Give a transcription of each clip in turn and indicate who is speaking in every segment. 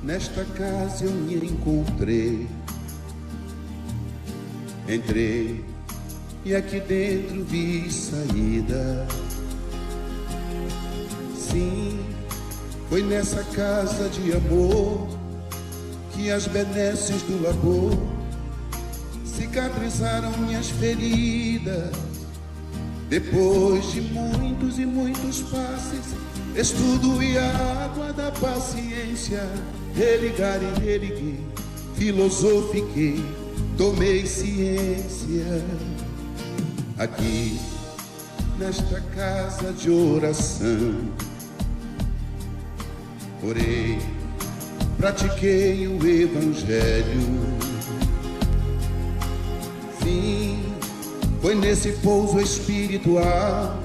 Speaker 1: Nesta casa eu me encontrei. Entrei e aqui dentro vi saída. Sim, foi nessa casa de amor que as benesses do labor cicatrizaram minhas feridas. Depois de muitos e muitos passes, estudo e a água da paciência, religar e religuei, filosofiquei, tomei ciência. Aqui, nesta casa de oração, orei, pratiquei o evangelho. Sim, foi nesse pouso espiritual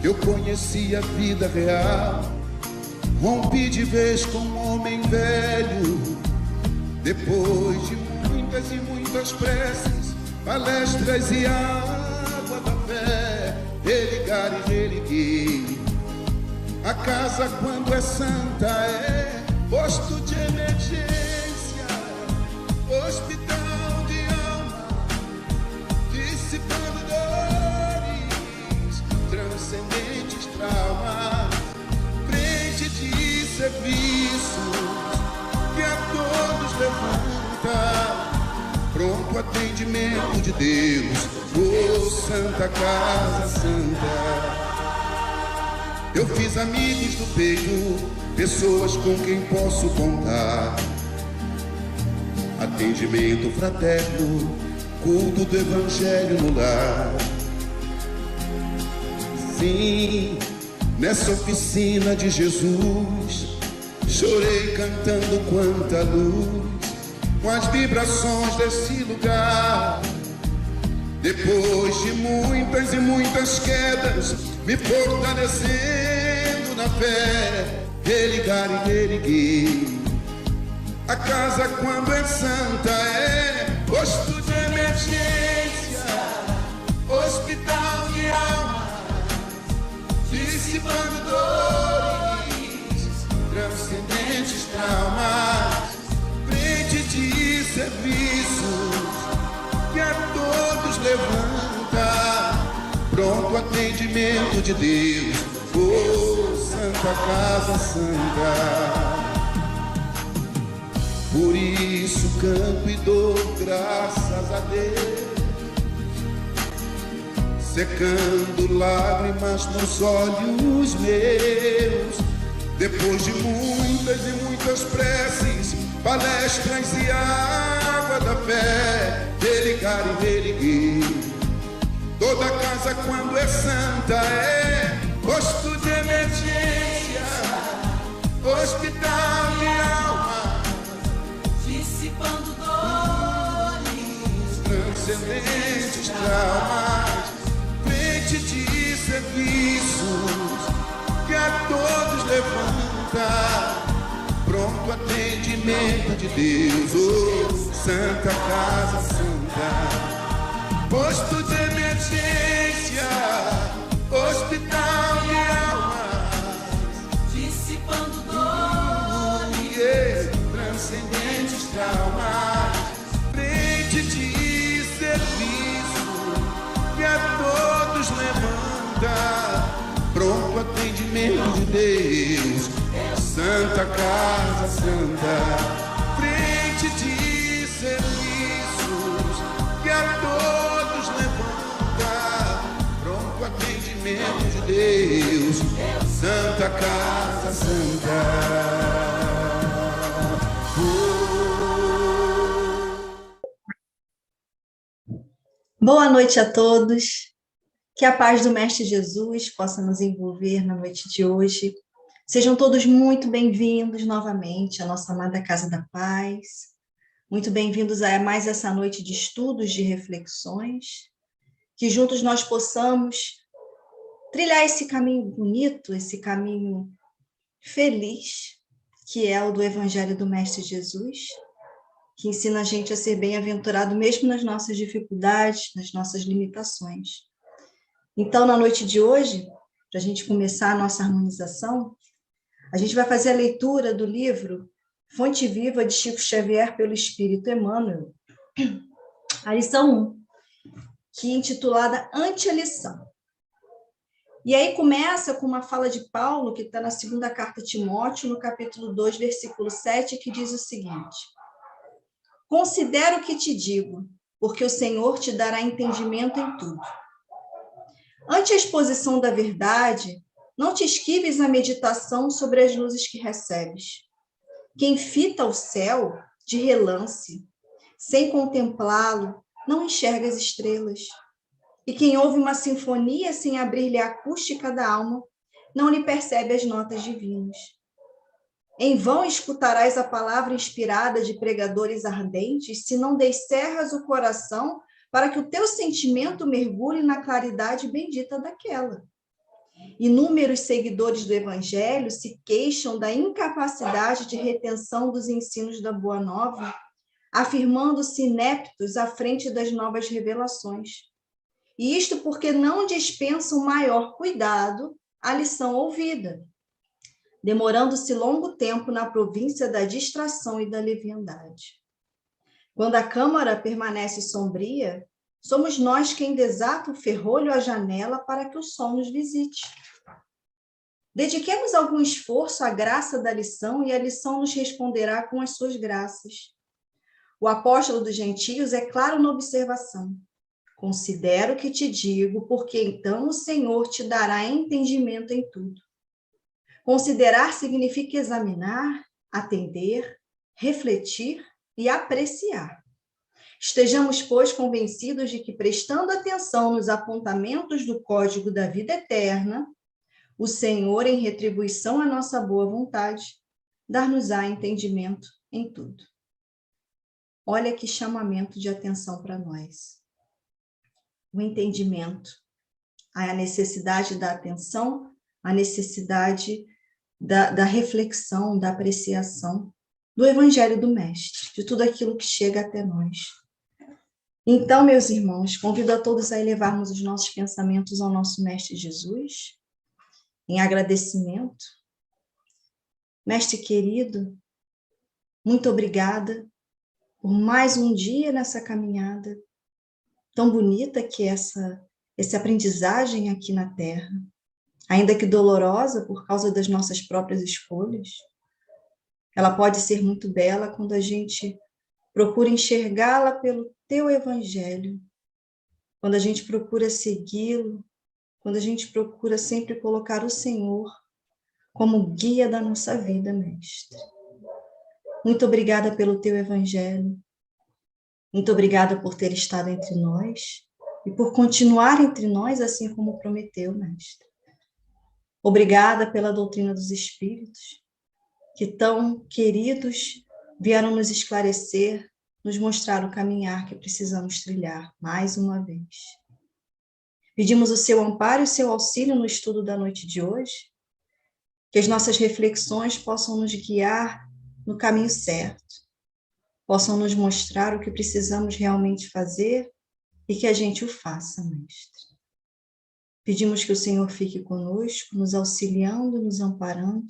Speaker 1: que eu conheci a vida real. Rompi de vez com um homem velho. Depois de muitas e muitas preces, palestras e água da fé, religar e religuei. A casa, quando é santa, é posto de emergência, hospital de alma, dissipando dores, transcendentes traumas, frente de serviços que a todos levanta, pronto atendimento de Deus, oh Santa Casa Santa. Eu fiz amigos do peito, pessoas com quem posso contar, atendimento fraterno, culto do evangelho no lar. Sim, nessa oficina de Jesus, chorei cantando quanta luz, com as vibrações desse lugar. Depois de muitas e muitas quedas, me fortalecendo na fé, religar e religuei. A casa, quando é santa, é posto de emergência, hospital de alma, dissipando dores, transcendentes traumas, frente de serviços que a todos levanta, pronto atendimento de Deus, oh Santa Casa Santa. Por isso canto e dou graças a Deus, secando lágrimas nos olhos meus. Depois de muitas e muitas preces, palestras e água da fé, religar e religuei. Toda casa, quando é santa, é posto de emergência, hospital de alma,
Speaker 2: dissipando dores,
Speaker 1: transcendentes traumas, frente de serviços que a todos levanta, pronto atendimento de Deus, oh Santa Casa Santa. Posto de emergência, hospital de alma,
Speaker 2: dissipando dores,
Speaker 1: transcendentes traumas, frente de serviço que a todos levanta, pronto atendimento de Deus, Santa Casa Santa. Frente de serviços que a todos levanta, pronto atendimento de Deus, Santa Casa Santa.
Speaker 3: Boa noite a todos, que a paz do Mestre Jesus possa nos envolver na noite de hoje. Sejam todos muito bem-vindos novamente à nossa amada Casa da Paz. Muito bem-vindos a mais essa noite de estudos, de reflexões, que juntos nós possamos trilhar esse caminho bonito, esse caminho feliz, que é o do Evangelho do Mestre Jesus, que ensina a gente a ser bem-aventurado mesmo nas nossas dificuldades, nas nossas limitações. Então, na noite de hoje, para a gente começar a nossa harmonização, a gente vai fazer a leitura do livro Fonte Viva de Chico Xavier pelo Espírito Emmanuel, a lição 1, que é intitulada Ante-lição. E aí começa com uma fala de Paulo, que está na segunda carta a Timóteo, no capítulo 2, versículo 7, que diz o seguinte: considera o que te digo, porque o Senhor te dará entendimento em tudo. Ante a exposição da verdade, não te esquives na meditação sobre as luzes que recebes. Quem fita o céu de relance, sem contemplá-lo, não enxerga as estrelas. E quem ouve uma sinfonia sem abrir-lhe a acústica da alma, não lhe percebe as notas divinas. Em vão escutarás a palavra inspirada de pregadores ardentes, se não descerras o coração para que o teu sentimento mergulhe na claridade bendita daquela. Inúmeros seguidores do Evangelho se queixam da incapacidade de retenção dos ensinos da Boa Nova, afirmando-se ineptos à frente das novas revelações. E isto porque não dispensam maior cuidado à lição ouvida, demorando-se longo tempo na província da distração e da leviandade. Quando a câmara permanece sombria, somos nós quem desata o ferrolho à janela para que o sol nos visite. Dediquemos algum esforço à graça da lição e a lição nos responderá com as suas graças. O apóstolo dos gentios é claro na observação. Considero o que te digo, porque então o Senhor te dará entendimento em tudo. Considerar significa examinar, atender, refletir e apreciar. Estejamos, pois, convencidos de que, prestando atenção nos apontamentos do código da vida eterna, o Senhor, em retribuição à nossa boa vontade, dar-nos-á entendimento em tudo. Olha que chamamento de atenção para nós. O entendimento, a necessidade da atenção, a necessidade da reflexão, da apreciação do Evangelho do Mestre, de tudo aquilo que chega até nós. Então, meus irmãos, convido a todos a elevarmos os nossos pensamentos ao nosso Mestre Jesus, em agradecimento. Mestre querido, muito obrigada por mais um dia nessa caminhada tão bonita que é essa aprendizagem aqui na Terra, ainda que dolorosa por causa das nossas próprias escolhas. Ela pode ser muito bela quando a gente procura enxergá-la pelo teu Evangelho, quando a gente procura segui-lo, quando a gente procura sempre colocar o Senhor como guia da nossa vida, Mestre. Muito obrigada pelo teu Evangelho. Muito obrigada por ter estado entre nós e por continuar entre nós, assim como prometeu, Mestre. Obrigada pela doutrina dos Espíritos, que tão queridos vieram nos esclarecer, nos mostrar o caminhar que precisamos trilhar mais uma vez. Pedimos o seu amparo e o seu auxílio no estudo da noite de hoje, que as nossas reflexões possam nos guiar no caminho certo, possam nos mostrar o que precisamos realmente fazer e que a gente o faça, Mestre. Pedimos que o Senhor fique conosco, nos auxiliando, nos amparando,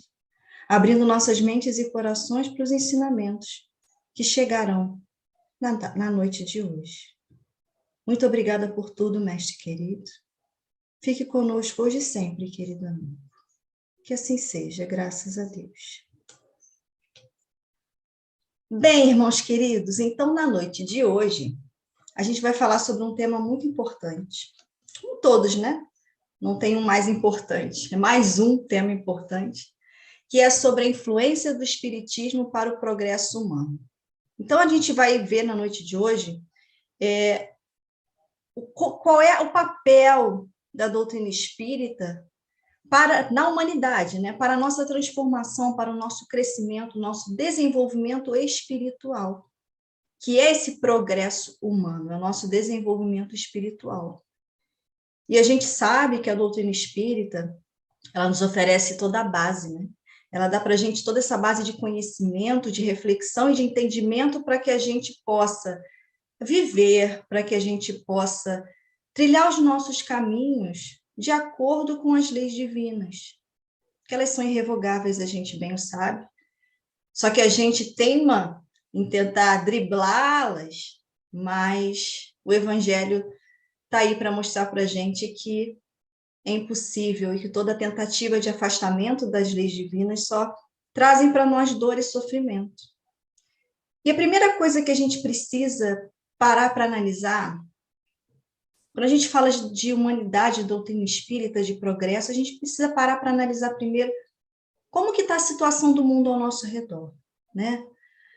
Speaker 3: abrindo nossas mentes e corações para os ensinamentos que chegarão na noite de hoje. Muito obrigada por tudo, Mestre querido. Fique conosco hoje e sempre, querido amigo. Que assim seja, graças a Deus. Bem, irmãos queridos, então na noite de hoje, a gente vai falar sobre um tema muito importante. Como todos, né? Não tem um mais importante, é mais um tema importante, que é sobre a influência do Espiritismo para o progresso humano. Então, a gente vai ver na noite de hoje qual é o papel da doutrina espírita na humanidade, né? Para a nossa transformação, para o nosso crescimento, nosso desenvolvimento espiritual, que é esse progresso humano, é o nosso desenvolvimento espiritual. E a gente sabe que a doutrina espírita, ela nos oferece toda a base, né? Ela dá para a gente toda essa base de conhecimento, de reflexão e de entendimento para que a gente possa viver, para que a gente possa trilhar os nossos caminhos de acordo com as leis divinas, que elas são irrevogáveis, a gente bem o sabe, Só que a gente teima em tentar driblá-las, mas o Evangelho está aí para mostrar para a gente que é impossível e que toda tentativa de afastamento das leis divinas só trazem para nós dor e sofrimento. E a primeira coisa que a gente precisa parar para analisar, quando a gente fala de humanidade, de doutrina espírita, de progresso, a gente precisa parar para analisar primeiro como que está a situação do mundo ao nosso redor, né?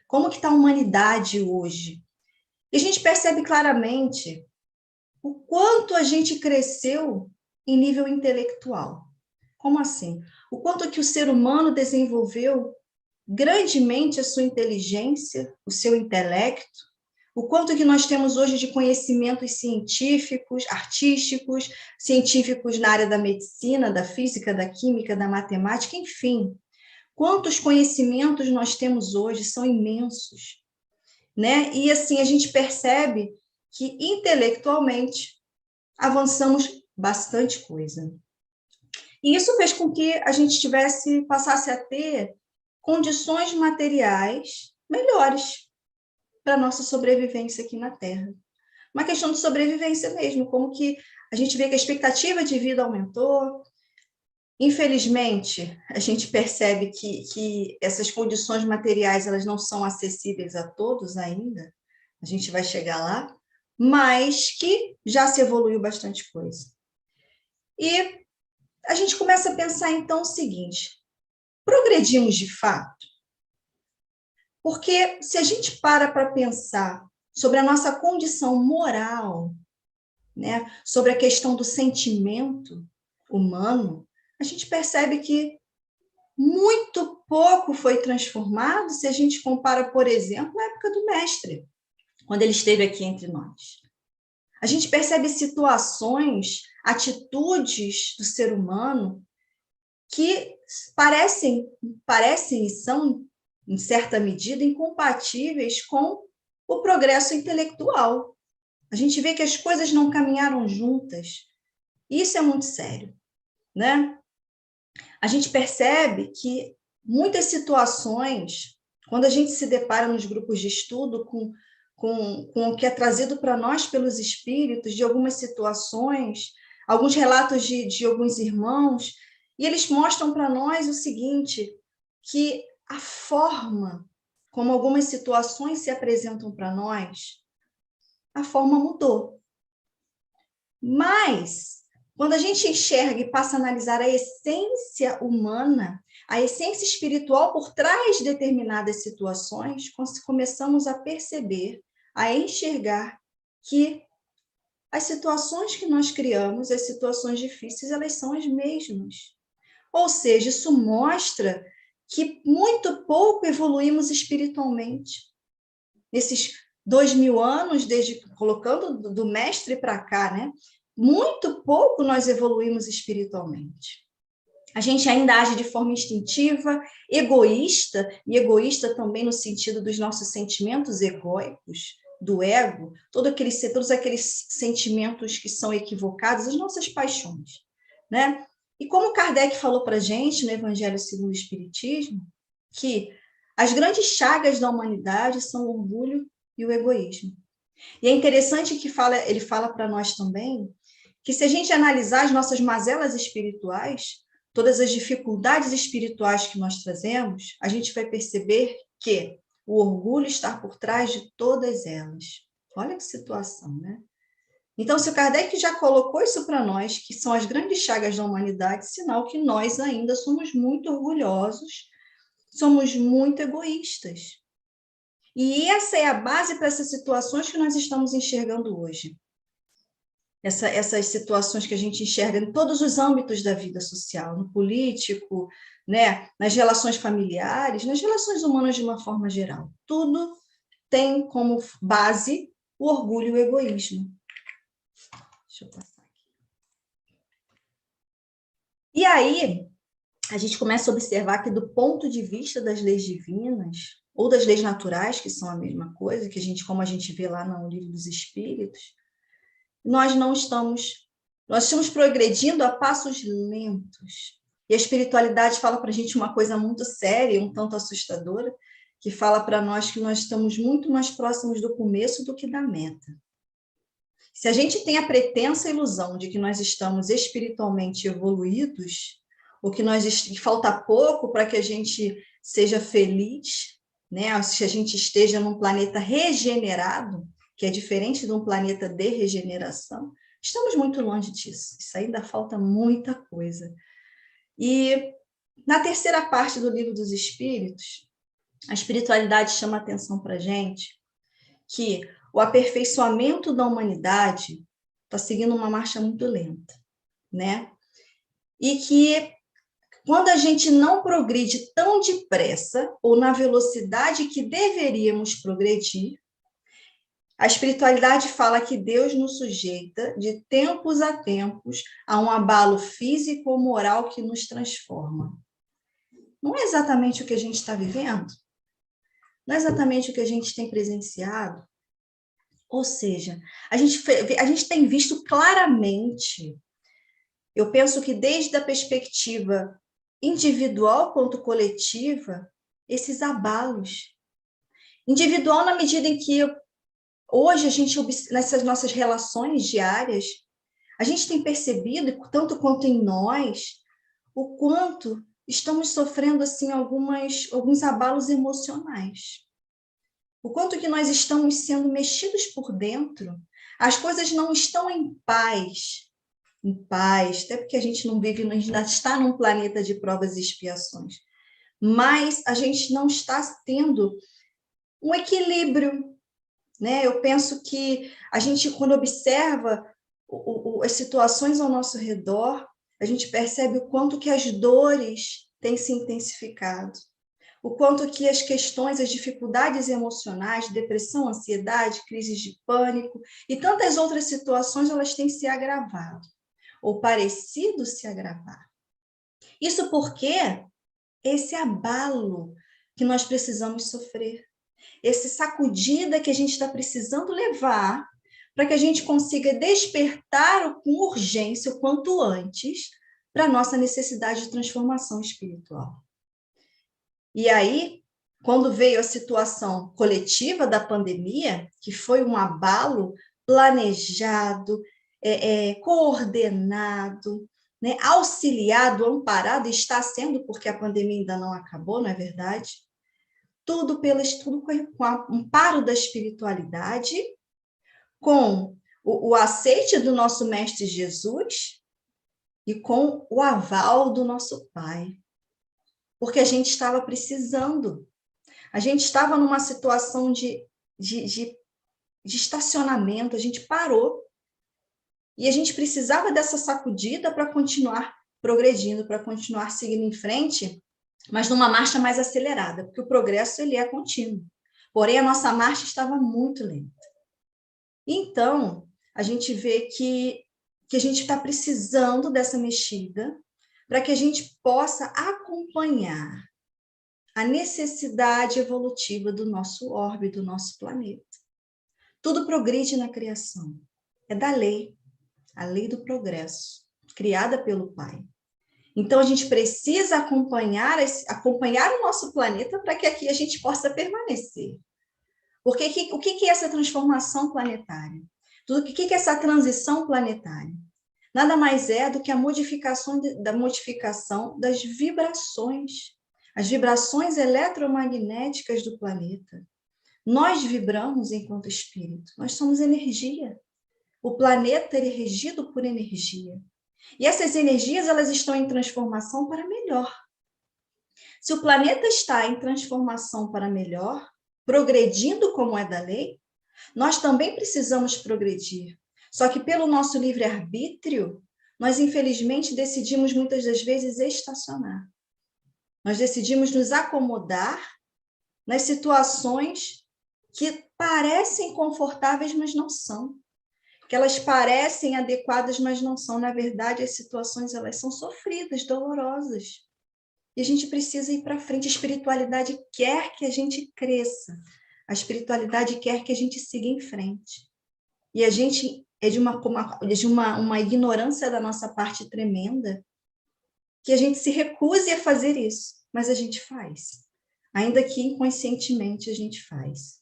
Speaker 3: Como que está a humanidade hoje? E a gente percebe claramente o quanto a gente cresceu em nível intelectual. Como assim? O quanto que o ser humano desenvolveu grandemente a sua inteligência, o seu intelecto, o quanto que nós temos hoje de conhecimentos científicos, artísticos, científicos na área da medicina, da física, da química, da matemática, enfim. Quantos conhecimentos nós temos hoje, são imensos, né? E assim, a gente percebe que intelectualmente avançamos bastante coisa. E isso fez com que a gente passasse a ter condições materiais melhores para a nossa sobrevivência aqui na Terra. Uma questão de sobrevivência mesmo, como que a gente vê que a expectativa de vida aumentou. Infelizmente, a gente percebe que essas condições materiais elas não são acessíveis a todos ainda, a gente vai chegar lá, mas que já se evoluiu bastante coisa. E a gente começa a pensar, então, o seguinte, progredimos de fato? Porque se a gente para pensar sobre a nossa condição moral, né, sobre a questão do sentimento humano, a gente percebe que muito pouco foi transformado se a gente compara, por exemplo, a época do Mestre, quando ele esteve aqui entre nós. A gente percebe situações, atitudes do ser humano que parecem e são, em certa medida, incompatíveis com o progresso intelectual. A gente vê que as coisas não caminharam juntas. Isso é muito sério, né? A gente percebe que muitas situações, quando a gente se depara nos grupos de estudo com o que é trazido para nós pelos espíritos, de algumas situações, alguns relatos de alguns irmãos, e eles mostram para nós o seguinte, que a forma como algumas situações se apresentam para nós, a forma mudou. Mas quando a gente enxerga e passa a analisar a essência humana, a essência espiritual por trás de determinadas situações, começamos a perceber, a enxergar que as situações que nós criamos, as situações difíceis, elas são as mesmas. Ou seja, isso mostra que muito pouco evoluímos espiritualmente. Nesses 2000 anos, colocando do Mestre para cá, né? Muito pouco nós evoluímos espiritualmente. A gente ainda age de forma instintiva, egoísta, e egoísta também no sentido dos nossos sentimentos egóicos, do ego, todos aqueles sentimentos que são equivocados, as nossas paixões, né? E como Kardec falou para a gente no Evangelho segundo o Espiritismo, que as grandes chagas da humanidade são o orgulho e o egoísmo. E é interessante que ele fala para nós também que se a gente analisar as nossas mazelas espirituais, todas as dificuldades espirituais que nós trazemos, a gente vai perceber que o orgulho está por trás de todas elas. Olha que situação, né? Então, se o Kardec já colocou isso para nós, que são as grandes chagas da humanidade, sinal que nós ainda somos muito orgulhosos, somos muito egoístas. E essa é a base para essas situações que nós estamos enxergando hoje. Essas situações que a gente enxerga em todos os âmbitos da vida social, no político, né, nas relações familiares, nas relações humanas de uma forma geral. Tudo tem como base o orgulho e o egoísmo. Deixa eu passar aqui. E aí, a gente começa a observar que do ponto de vista das leis divinas, ou das leis naturais, que são a mesma coisa, como a gente vê lá no Livro dos Espíritos, nós estamos progredindo a passos lentos. E a espiritualidade fala para a gente uma coisa muito séria, um tanto assustadora, que fala para nós que nós estamos muito mais próximos do começo do que da meta. Se a gente tem a pretensa ilusão de que nós estamos espiritualmente evoluídos, ou que falta pouco para que a gente seja feliz, né? Se a gente esteja num planeta regenerado, que é diferente de um planeta de regeneração, estamos muito longe disso. Isso ainda falta muita coisa. E na terceira parte do Livro dos Espíritos, a espiritualidade chama a atenção para a gente que o aperfeiçoamento da humanidade está seguindo uma marcha muito lenta, né? E que quando a gente não progride tão depressa ou na velocidade que deveríamos progredir, a espiritualidade fala que Deus nos sujeita de tempos a tempos a um abalo físico ou moral que nos transforma. Não é exatamente o que a gente está vivendo? Não é exatamente o que a gente tem presenciado? Ou seja, a gente tem visto claramente, eu penso que desde a perspectiva individual quanto coletiva, esses abalos. Individual na medida em que hoje a gente, nessas nossas relações diárias, a gente tem percebido, tanto quanto em nós, o quanto estamos sofrendo assim alguns abalos emocionais. O quanto que nós estamos sendo mexidos por dentro, as coisas não estão em paz, até porque a gente não vive, a gente ainda está num planeta de provas e expiações, mas a gente não está tendo um equilíbrio, né? Eu penso que a gente, quando observa as situações ao nosso redor, a gente percebe o quanto que as dores têm se intensificado, o quanto que as questões, as dificuldades emocionais, depressão, ansiedade, crises de pânico e tantas outras situações, elas têm se agravado, ou parecido se agravar. Isso porque esse abalo que nós precisamos sofrer, esse sacudida que a gente está precisando levar para que a gente consiga despertar com urgência, o quanto antes, para a nossa necessidade de transformação espiritual. E aí, quando veio a situação coletiva da pandemia, que foi um abalo planejado, coordenado, né, auxiliado, amparado, está sendo, porque a pandemia ainda não acabou, não é verdade? Tudo com o amparo da espiritualidade, com o aceite do nosso Mestre Jesus e com o aval do nosso Pai. Porque a gente estava precisando. A gente estava numa situação de estacionamento, a gente parou. E a gente precisava dessa sacudida para continuar progredindo, para continuar seguindo em frente, mas numa marcha mais acelerada, porque o progresso ele é contínuo. Porém, a nossa marcha estava muito lenta. Então, a gente vê que a gente está precisando dessa mexida para que a gente possa acompanhar a necessidade evolutiva do nosso orbe, do nosso planeta. Tudo progride na criação. É da lei, a lei do progresso, criada pelo Pai. Então, a gente precisa acompanhar o nosso planeta para que aqui a gente possa permanecer. Porque o que é essa transformação planetária? O que é essa transição planetária? Nada mais é do que a modificação das vibrações, as vibrações eletromagnéticas do planeta. Nós vibramos enquanto espírito, nós somos energia. O planeta é regido por energia. E essas energias, elas estão em transformação para melhor. Se o planeta está em transformação para melhor, progredindo como é da lei, nós também precisamos progredir. Só que pelo nosso livre-arbítrio, nós infelizmente decidimos muitas das vezes estacionar. Nós decidimos nos acomodar nas situações que parecem confortáveis, mas não são. Que elas parecem adequadas, mas não são. Na verdade, as situações elas são sofridas, dolorosas. E a gente precisa ir para frente. A espiritualidade quer que a gente cresça. A espiritualidade quer que a gente siga em frente. E a gente é de uma ignorância da nossa parte tremenda, que a gente se recuse a fazer isso, mas a gente faz. ainda que inconscientemente a gente faz.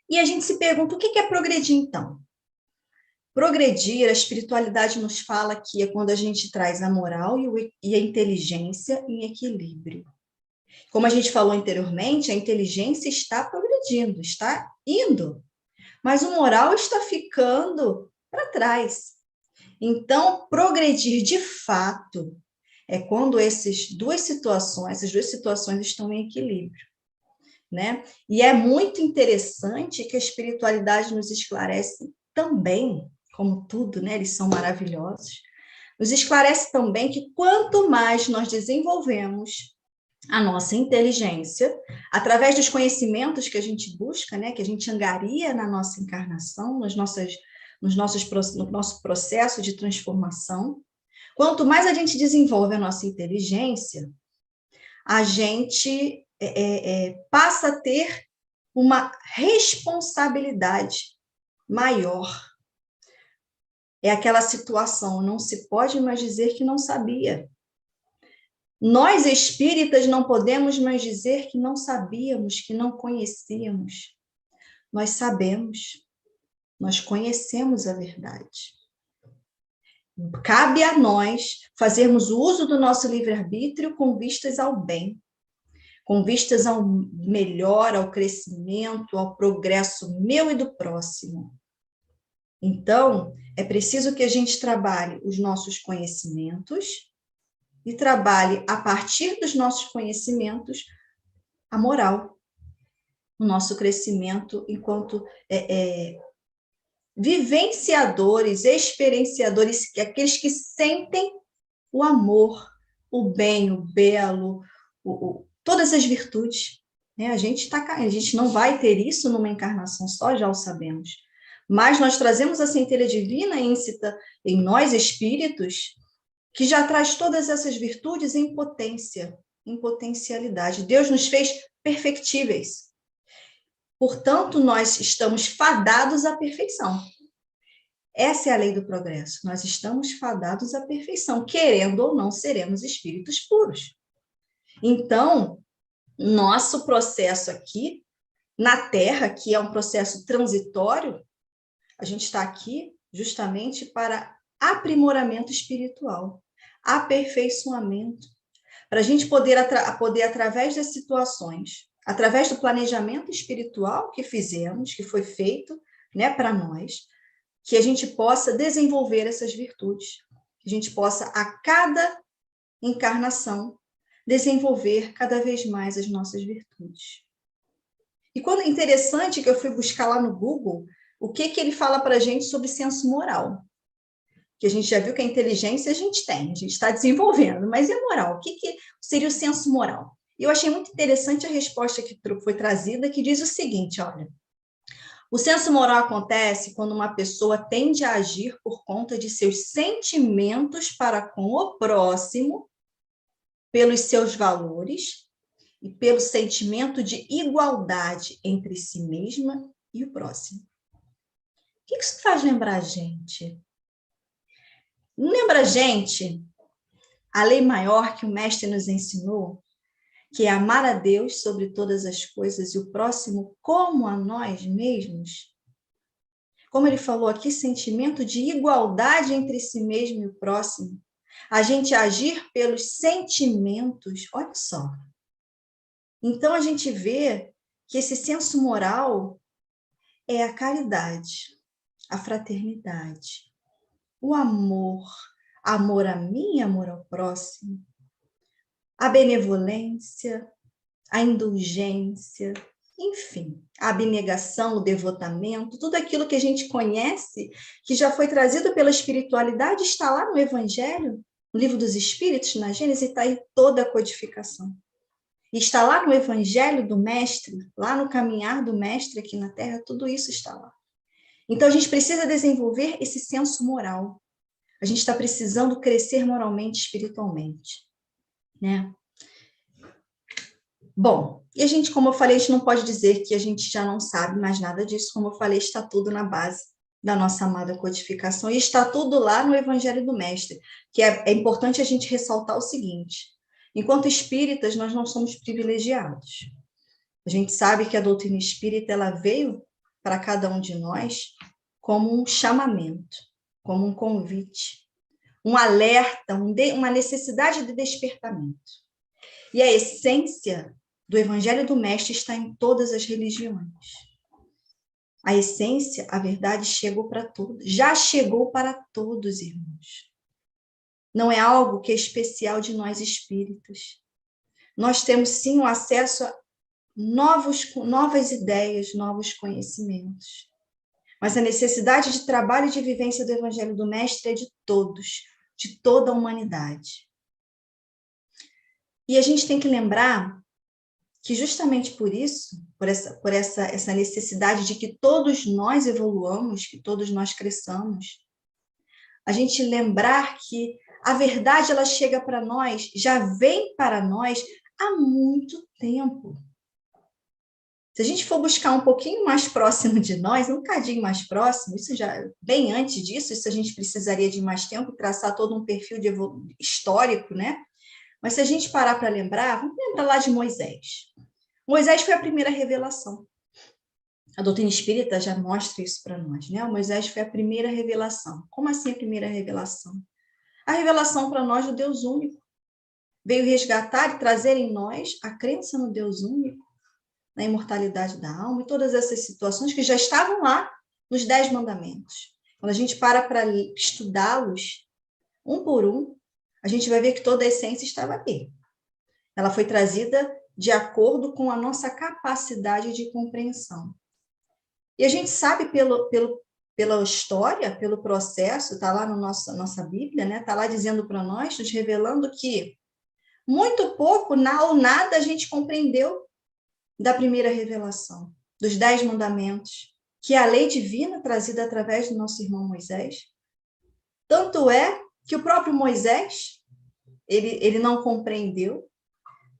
Speaker 3: E a gente se pergunta, o que é progredir, então? Progredir, a espiritualidade nos fala que é quando a gente traz a moral e a inteligência em equilíbrio. Como a gente falou anteriormente, a inteligência está progredindo, está indo, mas o moral está ficando para trás. Então, progredir de fato é quando essas duas situações estão em equilíbrio, né? E é muito interessante que a espiritualidade nos esclarece também, como tudo, né? Eles são maravilhosos. Nos esclarece também que quanto mais nós desenvolvemos a nossa inteligência, através dos conhecimentos que a gente busca, né, que a gente angaria na nossa encarnação, no nosso processo de transformação, quanto mais a gente desenvolve a nossa inteligência, a gente passa a ter uma responsabilidade maior. É aquela situação, não se pode mais dizer que não sabia. Nós, espíritas, não podemos mais dizer que não sabíamos, que não conhecíamos. Nós sabemos, nós conhecemos a verdade. Cabe a nós fazermos o uso do nosso livre-arbítrio com vistas ao bem, com vistas ao melhor, ao crescimento, ao progresso meu e do próximo. Então, é preciso que a gente trabalhe os nossos conhecimentos e trabalhe, a partir dos nossos conhecimentos, a moral, o nosso crescimento enquanto vivenciadores, experienciadores, aqueles que sentem o amor, o bem, o belo, todas as virtudes. Né? A gente não vai ter isso numa encarnação só, já o sabemos. Mas nós trazemos a centelha divina íncita em nós, espíritos, que já traz todas essas virtudes em potência, em potencialidade. Deus nos fez perfectíveis. Portanto, nós estamos fadados à perfeição. Essa é a lei do progresso. Nós estamos fadados à perfeição. Querendo ou não, seremos espíritos puros. Então, nosso processo aqui, na Terra, que é um processo transitório, a gente está aqui justamente para aprimoramento espiritual, aperfeiçoamento, para a gente poder, através das situações, através do planejamento espiritual que fizemos, que foi feito, né, para nós, que a gente possa desenvolver essas virtudes, que a gente possa, a cada encarnação, desenvolver cada vez mais as nossas virtudes. E quando é interessante que eu fui buscar lá no Google, o que ele fala para a gente sobre senso moral? Que a gente já viu que a inteligência a gente está desenvolvendo, mas e a moral? O que seria o senso moral? E eu achei muito interessante a resposta que foi trazida, que diz o seguinte, olha, o senso moral acontece quando uma pessoa tende a agir por conta de seus sentimentos para com o próximo, pelos seus valores e pelo sentimento de igualdade entre si mesma e o próximo. O que isso faz lembrar a gente? Lembra a gente a lei maior que o Mestre nos ensinou, que é amar a Deus sobre todas as coisas e o próximo como a nós mesmos? Como ele falou aqui, sentimento de igualdade entre si mesmo e o próximo. A gente agir pelos sentimentos, olha só. Então, a gente vê que esse senso moral é a caridade, a fraternidade, o amor a mim e amor ao próximo, a benevolência, a indulgência, enfim, a abnegação, o devotamento, tudo aquilo que a gente conhece, que já foi trazido pela espiritualidade, está lá no Evangelho, no Livro dos Espíritos, na Gênesis, está aí toda a codificação. E está lá no Evangelho do Mestre, lá no caminhar do Mestre aqui na Terra, tudo isso está lá. Então, a gente precisa desenvolver esse senso moral. A gente está precisando crescer moralmente, espiritualmente, né? Bom, e a gente, como eu falei, a gente não pode dizer que a gente já não sabe mais nada disso. Como eu falei, está tudo na base da nossa amada codificação e está tudo lá no Evangelho do Mestre, que é importante a gente ressaltar o seguinte: Enquanto espíritas, nós não somos privilegiados. A gente sabe que a doutrina espírita ela veio para cada um de nós como um chamamento, como um convite, um alerta, uma necessidade de despertamento. E a essência do Evangelho do Mestre está em todas as religiões. A essência, a verdade chegou para todos, já chegou para todos, irmãos. Não é algo que é especial de nós espíritas. Nós temos sim o acesso a novas ideias, novos conhecimentos. Mas a necessidade de trabalho e de vivência do Evangelho do Mestre é de todos, de toda a humanidade. E a gente tem que lembrar que justamente por isso, por essa necessidade de que todos nós evoluamos, que todos nós cresçamos, a gente lembrar que a verdade ela chega para nós, já vem para nós há muito tempo. Se a gente for buscar um pouquinho mais próximo de nós, um cadinho mais próximo, isso já bem antes disso, isso a gente precisaria de mais tempo, traçar todo um perfil histórico, né? Mas se a gente parar para lembrar, vamos lembrar lá de Moisés. Moisés foi a primeira revelação. A doutrina espírita já mostra isso para nós, né? Moisés foi a primeira revelação. Como assim a primeira revelação? A revelação para nós do Deus único. Veio resgatar e trazer em nós a crença no Deus único, na imortalidade da alma e todas essas situações que já estavam lá nos 10 mandamentos. Quando a gente para estudá-los, um por um, a gente vai ver que toda a essência estava ali. Ela foi trazida de acordo com a nossa capacidade de compreensão. E a gente sabe pela história, pelo processo, está lá na nossa Bíblia, né? Está lá dizendo para nós, nos revelando que muito pouco ou nada a gente compreendeu da primeira revelação, dos 10 mandamentos, que é a lei divina trazida através do nosso irmão Moisés. Tanto é que o próprio Moisés, ele não compreendeu.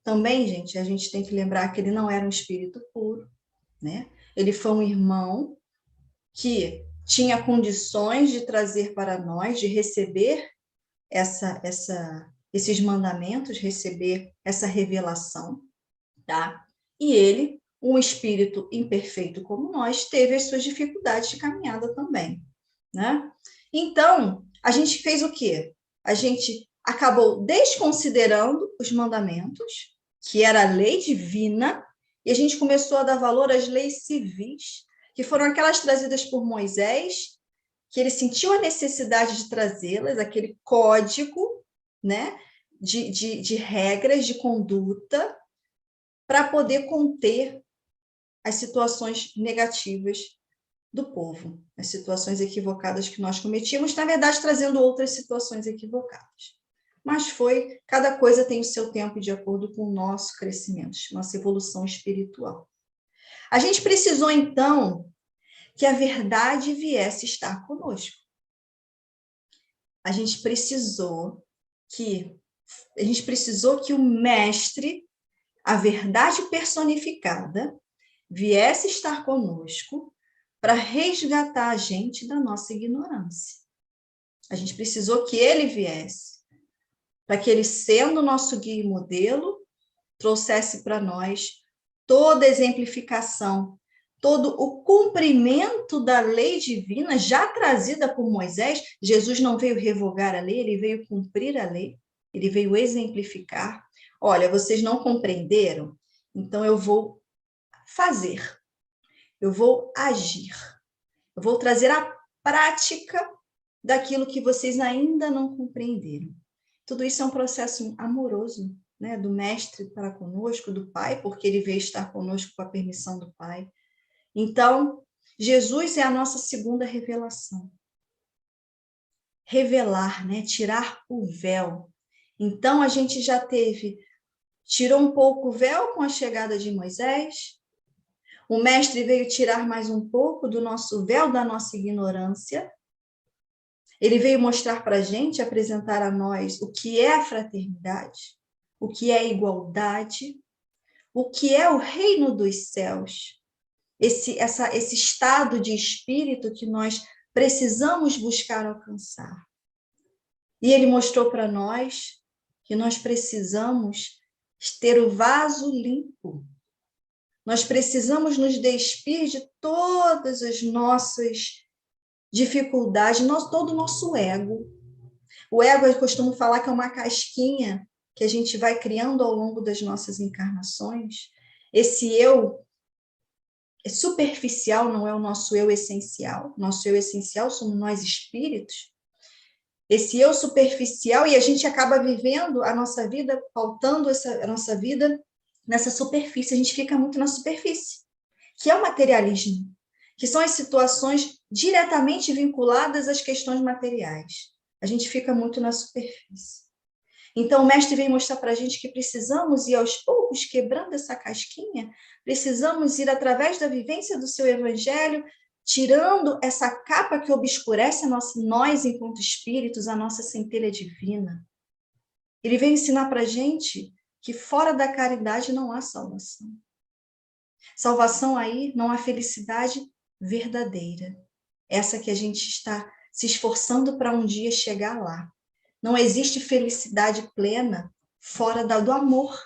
Speaker 3: Também, gente, a gente tem que lembrar que ele não era um espírito puro, né? Ele foi um irmão que tinha condições de trazer para nós, de receber esses mandamentos, receber essa revelação, tá? E ele, um espírito imperfeito como nós, teve as suas dificuldades de caminhada também, né? Então, a gente fez o quê? A gente acabou desconsiderando os mandamentos, que era a lei divina, e a gente começou a dar valor às leis civis, que foram aquelas trazidas por Moisés, que ele sentiu a necessidade de trazê-las, aquele código, né, de regras de conduta, para poder conter as situações negativas do povo, as situações equivocadas que nós cometíamos, na verdade, trazendo outras situações equivocadas. Mas cada coisa tem o seu tempo de acordo com o nosso crescimento, nossa evolução espiritual. A gente precisou, então, que a verdade viesse estar conosco. A gente precisou que o mestre, a verdade personificada, viesse estar conosco para resgatar a gente da nossa ignorância. A gente precisou que ele viesse, para que ele, sendo nosso guia e modelo, trouxesse para nós toda a exemplificação, todo o cumprimento da lei divina já trazida por Moisés. Jesus não veio revogar a lei, ele veio cumprir a lei, ele veio exemplificar. Olha, vocês não compreenderam? Então eu vou fazer, eu vou agir, eu vou trazer a prática daquilo que vocês ainda não compreenderam. Tudo isso é um processo amoroso, né, do mestre para conosco, do Pai, porque ele veio estar conosco com a permissão do Pai. Então, Jesus é a nossa segunda revelação. Revelar, né, tirar o véu. Então, a gente já tirou um pouco o véu com a chegada de Moisés. O mestre veio tirar mais um pouco do nosso véu, da nossa ignorância. Ele veio mostrar para a gente, apresentar a nós o que é a fraternidade, o que é a igualdade, o que é o reino dos céus, esse estado de espírito que nós precisamos buscar alcançar. E ele mostrou para nós que nós precisamos ter o vaso limpo. Nós precisamos nos despir de todas as nossas dificuldades, todo o nosso ego. O ego, eu costumo falar que é uma casquinha que a gente vai criando ao longo das nossas encarnações. Esse eu é superficial, não é o nosso eu essencial. Nosso eu essencial somos nós espíritos. Esse eu superficial, e a gente acaba vivendo a nossa vida, pautando a nossa vida nessa superfície. A gente fica muito na superfície, que é o materialismo, que são as situações diretamente vinculadas às questões materiais. A gente fica muito na superfície. Então, o mestre vem mostrar para a gente que precisamos ir aos poucos quebrando essa casquinha, precisamos ir através da vivência do seu evangelho, tirando essa capa que obscurece nós, enquanto espíritos, a nossa centelha divina. Ele vem ensinar para a gente que fora da caridade não há salvação. Salvação aí, não há felicidade verdadeira. Essa que a gente está se esforçando para um dia chegar lá. Não existe felicidade plena fora do amor.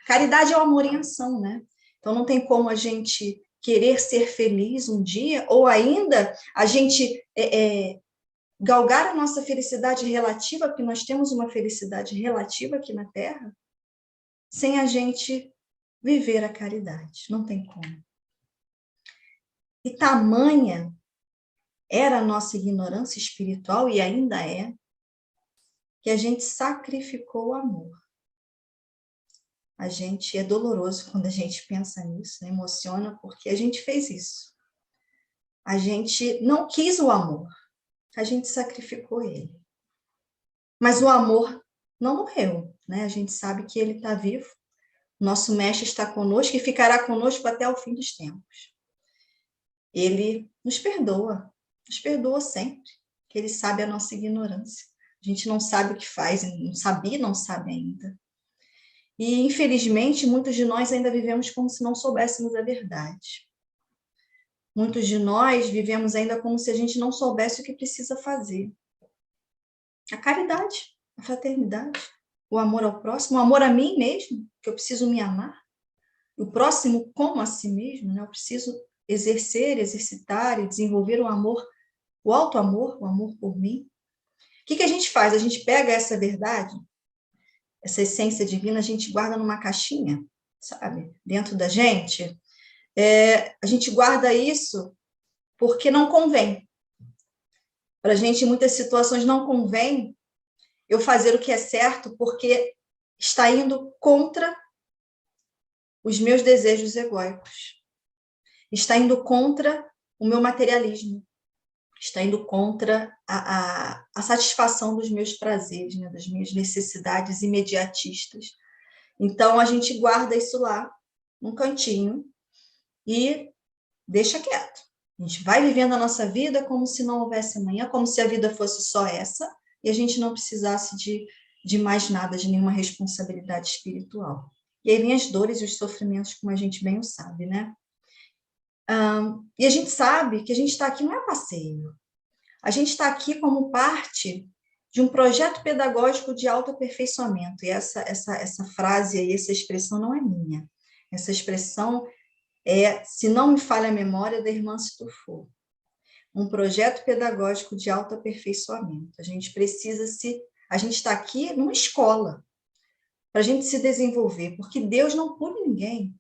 Speaker 3: Caridade é o amor em ação, né? Então não tem como a gente querer ser feliz um dia, ou ainda a gente galgar a nossa felicidade relativa, porque nós temos uma felicidade relativa aqui na Terra, sem a gente viver a caridade. Não tem como. E tamanha era a nossa ignorância espiritual, e ainda é, que a gente sacrificou o amor. A gente é doloroso quando a gente pensa nisso, né? Emociona, porque a gente fez isso. A gente não quis o amor, a gente sacrificou ele. Mas o amor não morreu, né? A gente sabe que ele está vivo, nosso mestre está conosco e ficará conosco até o fim dos tempos. Ele nos perdoa sempre, que ele sabe a nossa ignorância. A gente não sabe o que faz, não sabia, não sabe ainda. E, infelizmente, muitos de nós ainda vivemos como se não soubéssemos a verdade. Muitos de nós vivemos ainda como se a gente não soubesse o que precisa fazer. A caridade, a fraternidade, o amor ao próximo, o amor a mim mesmo, que eu preciso me amar. O próximo como a si mesmo, né? Eu preciso exercitar e desenvolver o amor, o auto-amor, o amor por mim. O que a gente faz? A gente pega essa verdade, essa essência divina, a gente guarda numa caixinha, sabe? Dentro da gente. A gente guarda isso porque não convém. Para a gente, em muitas situações, não convém eu fazer o que é certo porque está indo contra os meus desejos egóicos. Está indo contra o meu materialismo. Está indo contra a satisfação dos meus prazeres, né, das minhas necessidades imediatistas. Então, a gente guarda isso lá, num cantinho, e deixa quieto. A gente vai vivendo a nossa vida como se não houvesse amanhã, como se a vida fosse só essa, e a gente não precisasse de mais nada, de nenhuma responsabilidade espiritual. E aí vem as dores e os sofrimentos, como a gente bem o sabe, né? E a gente sabe que a gente está aqui não é passeio. A gente está aqui como parte de um projeto pedagógico de autoaperfeiçoamento. E essa frase aí, essa expressão não é minha. Essa expressão é, se não me falha a memória, da irmã Situfo. Um projeto pedagógico de autoaperfeiçoamento. A gente está aqui numa escola para a gente se desenvolver, porque Deus não pune ninguém.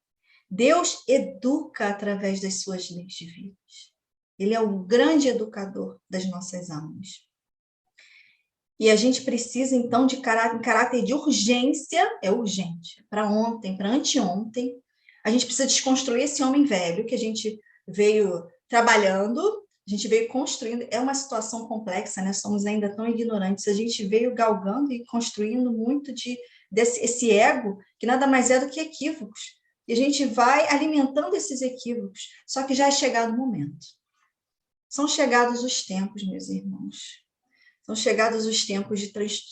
Speaker 3: Deus educa através das suas leis divinas. Ele é o grande educador das nossas almas. E a gente precisa, então, de caráter de urgência, é urgente, para ontem, para anteontem, a gente precisa desconstruir esse homem velho que a gente veio trabalhando, a gente veio construindo. É uma situação complexa, né? Somos ainda tão ignorantes. A gente veio galgando e construindo muito desse ego, que nada mais é do que equívocos. E a gente vai alimentando esses equívocos, só que já é chegado o momento. São chegados os tempos, meus irmãos. São chegados os tempos de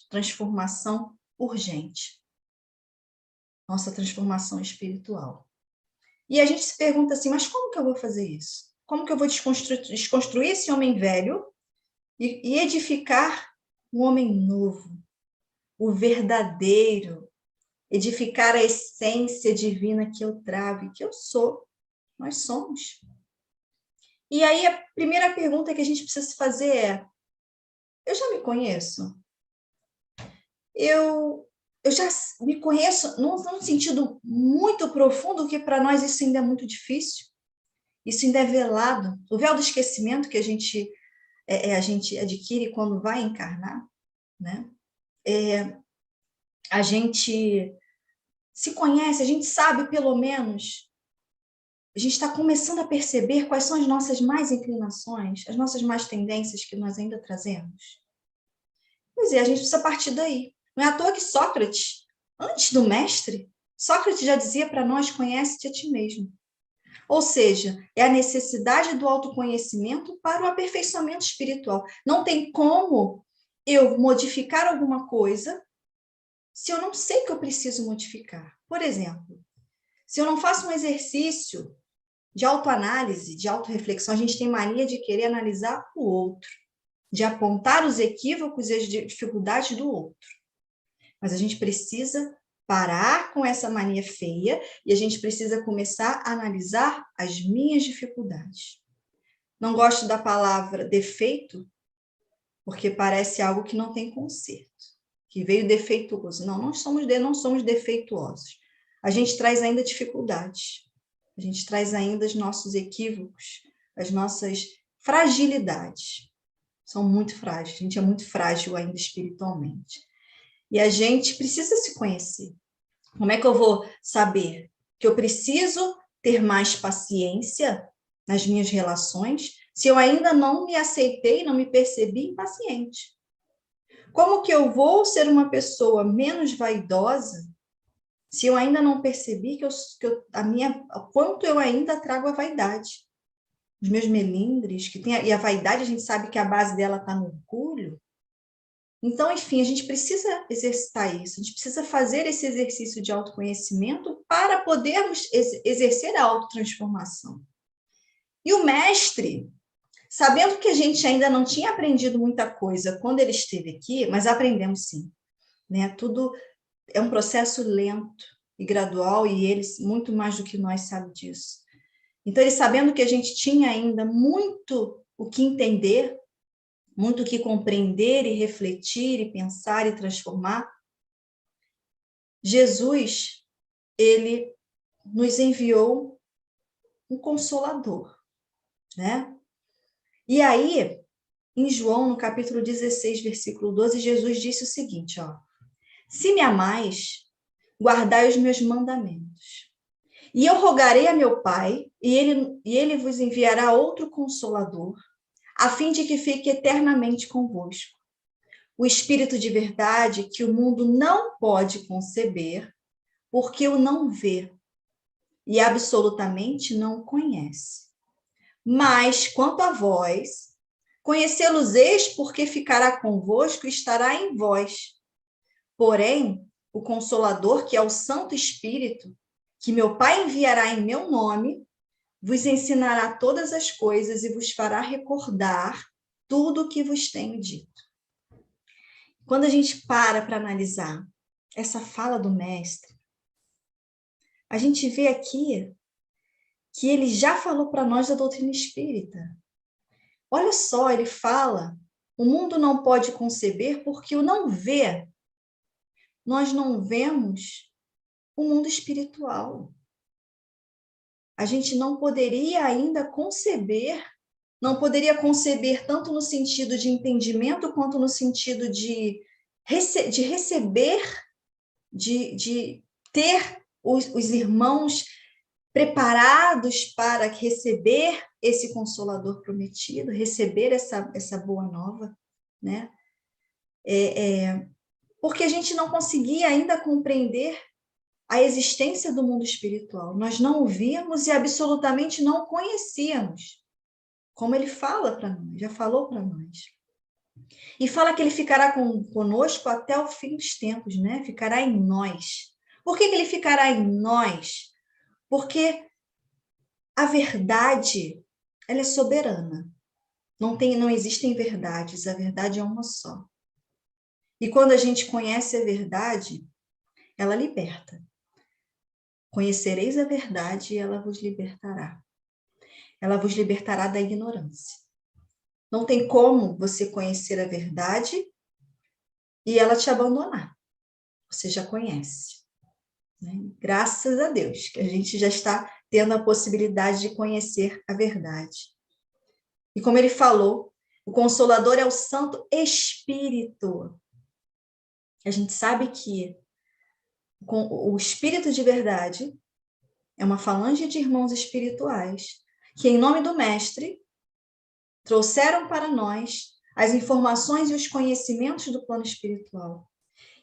Speaker 3: transformação urgente. Nossa transformação espiritual. E a gente se pergunta assim, mas como que eu vou fazer isso? Como que eu vou desconstruir esse homem velho e edificar um homem novo? o verdadeiro, edificar a essência divina que eu trago e que eu sou. Nós somos. E aí a primeira pergunta que a gente precisa se fazer é: eu já me conheço? Eu já me conheço num sentido muito profundo, que para nós isso ainda é muito difícil. Isso ainda é velado. O véu do esquecimento que a gente adquire quando vai encarnar, né? A gente se conhece, a gente sabe pelo menos, a gente está começando a perceber quais são as nossas mais inclinações, as nossas mais tendências que nós ainda trazemos. Pois é, a gente precisa partir daí. Não é à toa que Sócrates, antes do mestre, Sócrates já dizia para nós: conhece-te a ti mesmo. Ou seja, é a necessidade do autoconhecimento para o aperfeiçoamento espiritual. Não tem como eu modificar alguma coisa se eu não sei que eu preciso modificar. Por exemplo, se eu não faço um exercício de autoanálise, de autorreflexão, a gente tem mania de querer analisar o outro, de apontar os equívocos e as dificuldades do outro. Mas a gente precisa parar com essa mania feia e a gente precisa começar a analisar as minhas dificuldades. Não gosto da palavra defeito, porque parece algo que não tem conserto, que veio defeituoso. Não, não somos defeituosos. A gente traz ainda dificuldades. A gente traz ainda os nossos equívocos, as nossas fragilidades. São muito frágeis. A gente é muito frágil ainda espiritualmente. E a gente precisa se conhecer. Como é que eu vou saber que eu preciso ter mais paciência nas minhas relações se eu ainda não me aceitei, não me percebi impaciente? Como que eu vou ser uma pessoa menos vaidosa se eu ainda não percebi quanto eu ainda trago a vaidade? Os meus melindres, e a vaidade, a gente sabe que a base dela está no orgulho. Então, enfim, a gente precisa exercitar isso, a gente precisa fazer esse exercício de autoconhecimento para podermos exercer a autotransformação. E o mestre, sabendo que a gente ainda não tinha aprendido muita coisa quando ele esteve aqui, mas aprendemos sim, né? Tudo é um processo lento e gradual, e ele, muito mais do que nós, sabe disso. Então, ele, sabendo que a gente tinha ainda muito o que entender, muito o que compreender e refletir e pensar e transformar, Jesus, ele nos enviou um consolador, né? E aí, em João, no capítulo 16, versículo 12, Jesus disse o seguinte, ó: se me amais, guardai os meus mandamentos. E eu rogarei a meu Pai, e ele vos enviará outro consolador, a fim de que fique eternamente convosco. O Espírito de verdade que o mundo não pode conceber, porque o não vê e absolutamente não o conhece. Mas, quanto a vós, conhecê-los-eis, porque ficará convosco e estará em vós. Porém, o Consolador, que é o Santo Espírito, que meu Pai enviará em meu nome, vos ensinará todas as coisas e vos fará recordar tudo o que vos tenho dito. Quando a gente para analisar essa fala do mestre, a gente vê aqui que ele já falou para nós da doutrina espírita. Olha só, ele fala: o mundo não pode conceber porque o não vê. Nós não vemos o mundo espiritual. A gente não poderia ainda conceber, não poderia conceber tanto no sentido de entendimento quanto no sentido de receber, de ter os irmãos preparados para receber esse Consolador prometido, receber essa boa nova, né? Porque a gente não conseguia ainda compreender a existência do mundo espiritual. Nós não o víamos e absolutamente não o conhecíamos. Como ele fala para nós, já falou para nós. E fala que ele ficará conosco até o fim dos tempos, né? Ficará em nós. Por que ele ficará em nós? Porque a verdade, ela é soberana. Não existem verdades, a verdade é uma só. E quando a gente conhece a verdade, ela liberta. Conhecereis a verdade e ela vos libertará. Ela vos libertará da ignorância. Não tem como você conhecer a verdade e ela te abandonar. Você já conhece. Né? Graças a Deus, que a gente já está tendo a possibilidade de conhecer a verdade. E como ele falou, o Consolador é o Santo Espírito. A gente sabe que o Espírito de verdade é uma falange de irmãos espirituais que, em nome do Mestre, trouxeram para nós as informações e os conhecimentos do plano espiritual.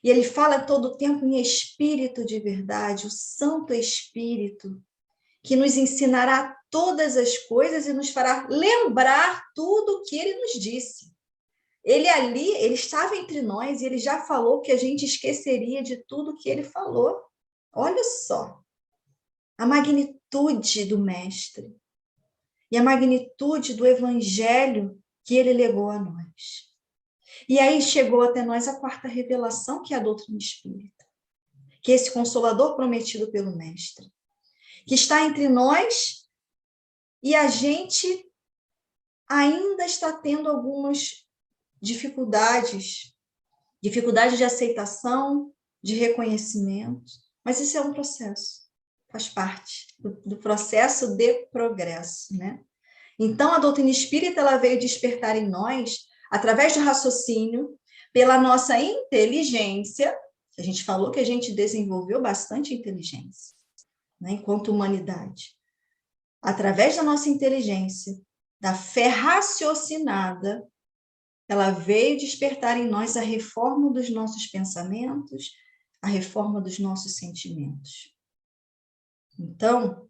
Speaker 3: E ele fala todo o tempo em Espírito de verdade, o Santo Espírito, que nos ensinará todas as coisas e nos fará lembrar tudo o que ele nos disse. Ele ali, ele estava entre nós e ele já falou que a gente esqueceria de tudo que ele falou. Olha só a magnitude do Mestre e a magnitude do Evangelho que ele legou a nós. E aí chegou até nós a quarta revelação, que é a doutrina espírita, que é esse Consolador prometido pelo Mestre, que está entre nós e a gente ainda está tendo algumas dificuldades de aceitação, de reconhecimento, mas isso é um processo, faz parte do processo de progresso, né? Então, a doutrina espírita ela veio despertar em nós, através do raciocínio, pela nossa inteligência. A gente falou que a gente desenvolveu bastante inteligência, né, enquanto humanidade. Através da nossa inteligência, da fé raciocinada, ela veio despertar em nós a reforma dos nossos pensamentos, a reforma dos nossos sentimentos. Então,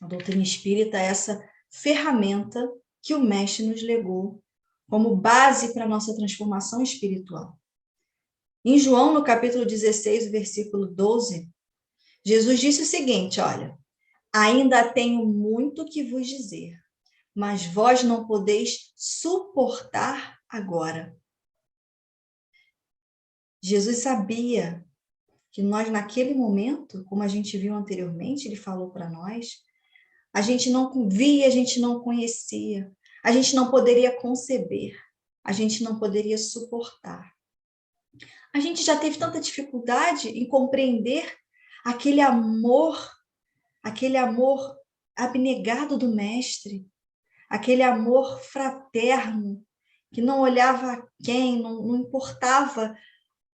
Speaker 3: a doutrina espírita é essa ferramenta que o Mestre nos legou como base para a nossa transformação espiritual. Em João, no capítulo 16, versículo 12, Jesus disse o seguinte, olha, ainda tenho muito que vos dizer, mas vós não podeis suportar agora. Jesus sabia que nós, naquele momento, como a gente viu anteriormente, ele falou para nós, a gente não via, a gente não conhecia, a gente não poderia conceber, a gente não poderia suportar. A gente já teve tanta dificuldade em compreender aquele amor abnegado do Mestre, aquele amor fraterno, que não olhava a quem, não importava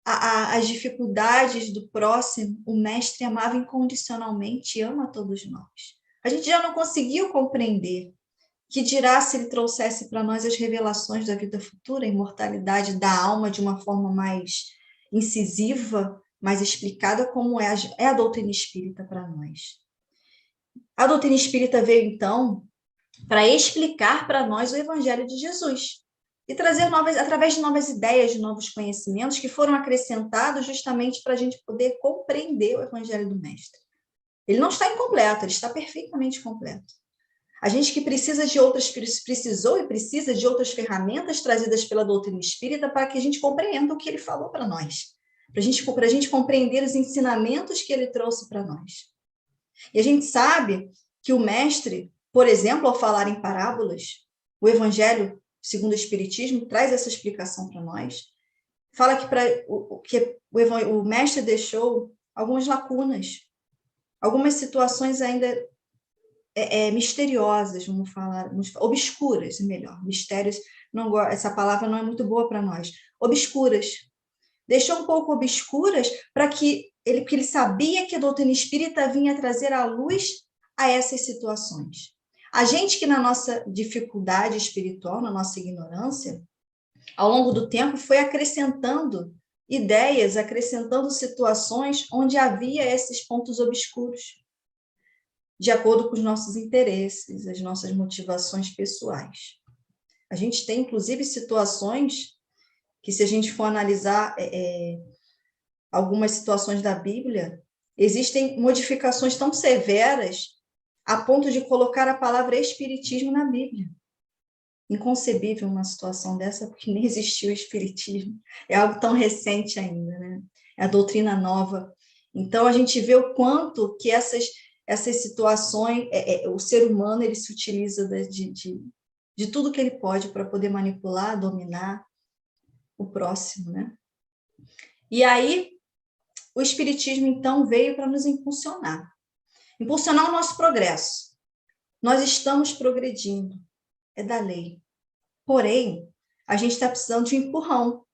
Speaker 3: as dificuldades do próximo, o Mestre amava incondicionalmente e ama todos nós. A gente já não conseguiu compreender, que dirá se ele trouxesse para nós as revelações da vida futura, a imortalidade da alma de uma forma mais incisiva, mais explicada, como é a doutrina espírita para nós. A doutrina espírita veio, então, para explicar para nós o Evangelho de Jesus e trazer através de novas ideias, de novos conhecimentos que foram acrescentados justamente para a gente poder compreender o Evangelho do Mestre. Ele não está incompleto, ele está perfeitamente completo. A gente que precisou e precisa de outras ferramentas trazidas pela doutrina espírita para que a gente compreenda o que ele falou para nós, para a gente compreender os ensinamentos que ele trouxe para nós. E a gente sabe que o Mestre, por exemplo, ao falar em parábolas, o Evangelho, segundo o Espiritismo, traz essa explicação para nós. Fala que o Mestre deixou algumas lacunas, algumas situações ainda misteriosas, vamos falar, obscuras, melhor. Mistérios, essa palavra não é muito boa para nós. Obscuras. Deixou um pouco obscuras porque ele sabia que a doutrina espírita vinha trazer à luz a essas situações. A gente que na nossa dificuldade espiritual, na nossa ignorância, ao longo do tempo foi acrescentando ideias, acrescentando situações onde havia esses pontos obscuros, de acordo com os nossos interesses, as nossas motivações pessoais. A gente tem, inclusive, situações que, se a gente for analisar algumas situações da Bíblia, existem modificações tão severas a ponto de colocar a palavra espiritismo na Bíblia. inconcebível uma situação dessa, porque nem existiu o espiritismo. É algo tão recente ainda, né? É a doutrina nova. Então, a gente vê o quanto que essas situações, o ser humano, ele se utiliza de tudo que ele pode para poder manipular, dominar o próximo, né? E aí, o espiritismo, então, veio para nos impulsionar o nosso progresso. Nós estamos progredindo, é da lei. Porém, a gente está precisando de um empurrão.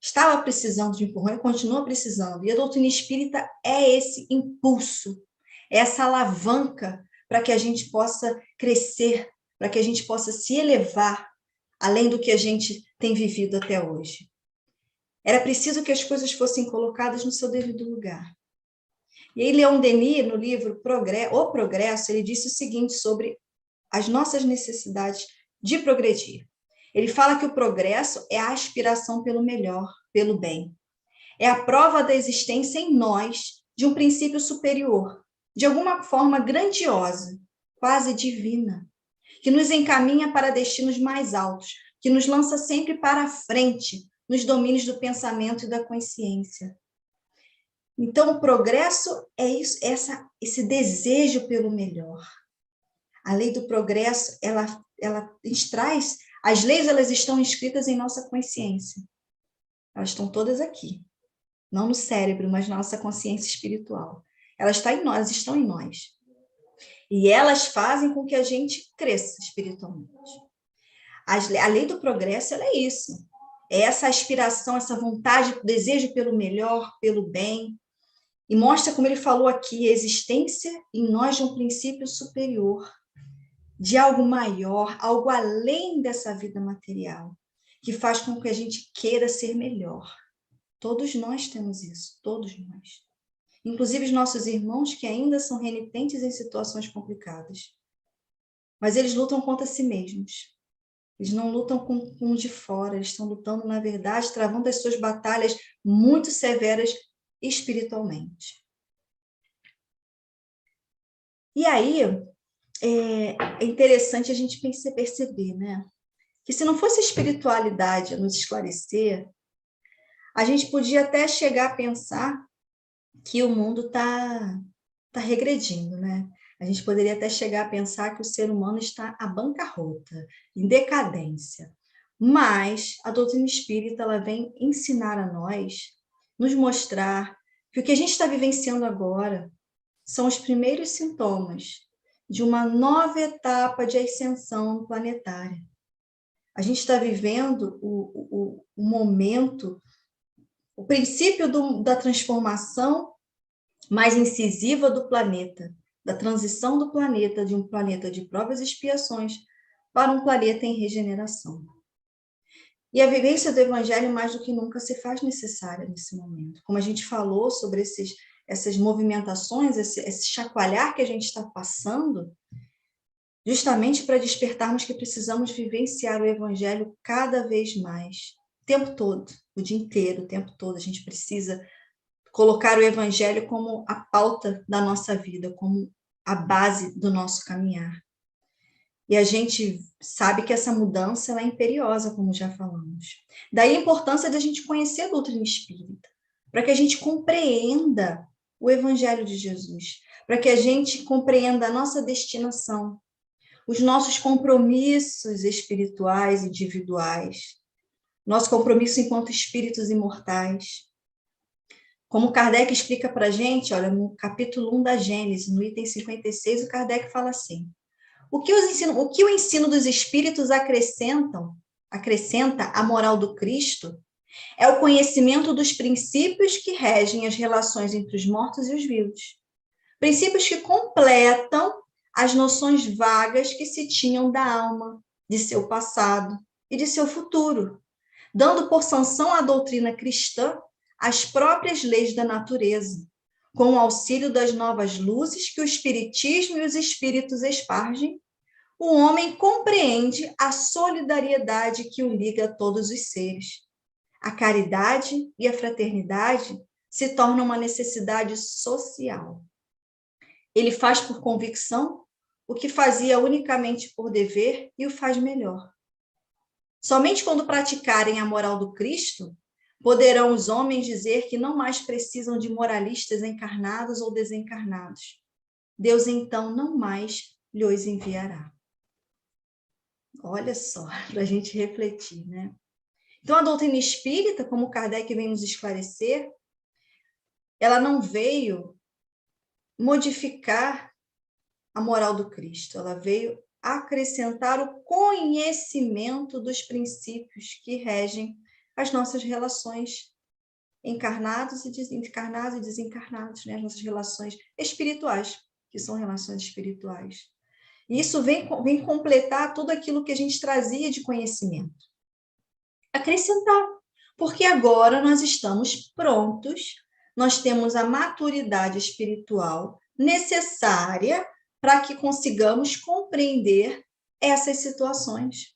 Speaker 3: Estava precisando de um empurrão e continua precisando. E a doutrina espírita é esse impulso, é essa alavanca para que a gente possa crescer, para que a gente possa se elevar além do que a gente tem vivido até hoje. Era preciso que as coisas fossem colocadas no seu devido lugar. E aí, Leon Denis, no livro O Progresso, ele disse o seguinte sobre as nossas necessidades de progredir. Ele fala que o progresso é a aspiração pelo melhor, pelo bem. É a prova da existência em nós de um princípio superior, de alguma forma grandiosa, quase divina, que nos encaminha para destinos mais altos, que nos lança sempre para a frente, nos domínios do pensamento e da consciência. Então, o progresso é isso, esse desejo pelo melhor. A lei do progresso, ela traz, as leis, elas estão inscritas em nossa consciência. Elas estão todas aqui. Não no cérebro, mas na nossa consciência espiritual. Elas estão em nós. E elas fazem com que a gente cresça espiritualmente. A lei do progresso, ela é isso. É essa aspiração, essa vontade, desejo pelo melhor, pelo bem. E mostra, como ele falou aqui, a existência em nós de um princípio superior, de algo maior, algo além dessa vida material, que faz com que a gente queira ser melhor. Todos nós temos isso, todos nós. Inclusive os nossos irmãos que ainda são renitentes em situações complicadas. Mas eles lutam contra si mesmos. Eles não lutam com o de fora, eles estão lutando, na verdade, travando as suas batalhas muito severas espiritualmente. E aí, é interessante a gente perceber, né? Que se não fosse a espiritualidade a nos esclarecer, a gente podia até chegar a pensar que o mundo está regredindo, né? A gente poderia até chegar a pensar que o ser humano está à bancarrota, em decadência. Mas a doutrina espírita, ela vem ensinar a nós, nos mostrar que o que a gente está vivenciando agora são os primeiros sintomas de uma nova etapa de ascensão planetária. A gente está vivendo o momento, o princípio da transformação mais incisiva do planeta, da transição do planeta, de um planeta de provas e expiações para um planeta em regeneração. E a vivência do Evangelho, mais do que nunca, se faz necessária nesse momento. Como a gente falou sobre essas movimentações, esse chacoalhar que a gente está passando, justamente para despertarmos que precisamos vivenciar o Evangelho cada vez mais, o tempo todo, o dia inteiro, o tempo todo. A gente precisa colocar o Evangelho como a pauta da nossa vida, como a base do nosso caminhar. E a gente sabe que essa mudança ela é imperiosa, como já falamos. Daí a importância da gente conhecer a doutrina espírita, para que a gente compreenda o Evangelho de Jesus, para que a gente compreenda a nossa destinação, os nossos compromissos espirituais, individuais, nosso compromisso enquanto espíritos imortais. Como Kardec explica para a gente, olha, no capítulo 1 da Gênesis, no item 56, o Kardec fala assim: o que o ensino dos espíritos acrescenta à moral do Cristo é o conhecimento dos princípios que regem as relações entre os mortos e os vivos. Princípios que completam as noções vagas que se tinham da alma, de seu passado e de seu futuro, dando por sanção à doutrina cristã as próprias leis da natureza, com o auxílio das novas luzes que o Espiritismo e os Espíritos espargem, o homem compreende a solidariedade que o liga a todos os seres. A caridade e a fraternidade se tornam uma necessidade social. Ele faz por convicção o que fazia unicamente por dever e o faz melhor. Somente quando praticarem a moral do Cristo, poderão os homens dizer que não mais precisam de moralistas encarnados ou desencarnados. Deus, então, não mais lhes enviará. Olha só, para a gente refletir, né? Então, a doutrina espírita, como Kardec vem nos esclarecer, ela não veio modificar a moral do Cristo, ela veio acrescentar o conhecimento dos princípios que regem as nossas relações encarnados e desencarnados, né? As nossas relações espirituais, que são relações espirituais. E isso vem completar tudo aquilo que a gente trazia de conhecimento. Acrescentar, porque agora nós estamos prontos, nós temos a maturidade espiritual necessária para que consigamos compreender essas situações.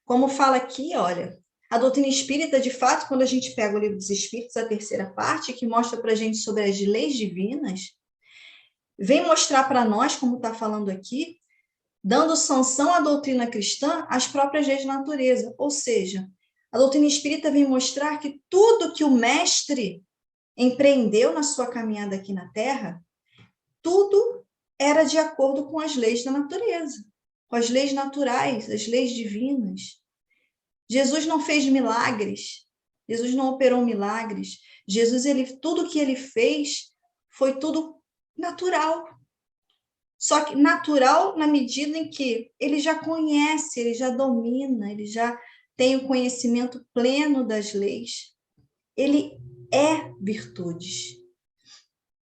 Speaker 3: Como fala aqui, olha, a doutrina espírita, de fato, quando a gente pega o Livro dos Espíritos, a terceira parte, que mostra para a gente sobre as leis divinas, vem mostrar para nós, como está falando aqui, dando sanção à doutrina cristã às próprias leis da natureza. Ou seja, a doutrina espírita vem mostrar que tudo que o mestre empreendeu na sua caminhada aqui na Terra, tudo era de acordo com as leis da natureza, com as leis naturais, as leis divinas. Jesus não fez milagres, Jesus não operou milagres. Jesus, tudo que ele fez foi tudo natural. Só que natural na medida em que ele já conhece, ele já domina, ele já tem o conhecimento pleno das leis. Ele é virtudes.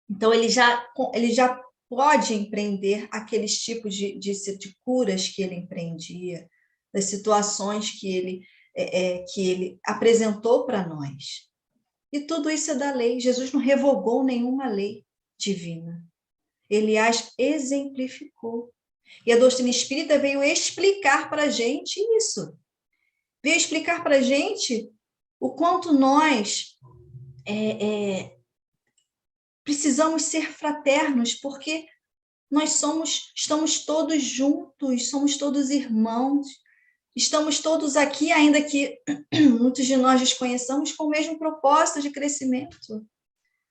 Speaker 3: Então, ele já pode empreender aqueles tipos de curas que ele empreendia, das situações que ele apresentou para nós. E tudo isso é da lei. Jesus não revogou nenhuma lei divina. Ele as exemplificou. E a doutrina espírita veio explicar para a gente isso. Veio explicar para a gente o quanto nós precisamos ser fraternos, porque nós estamos todos juntos, somos todos irmãos, estamos todos aqui, ainda que muitos de nós desconheçamos, com o mesmo propósito de crescimento.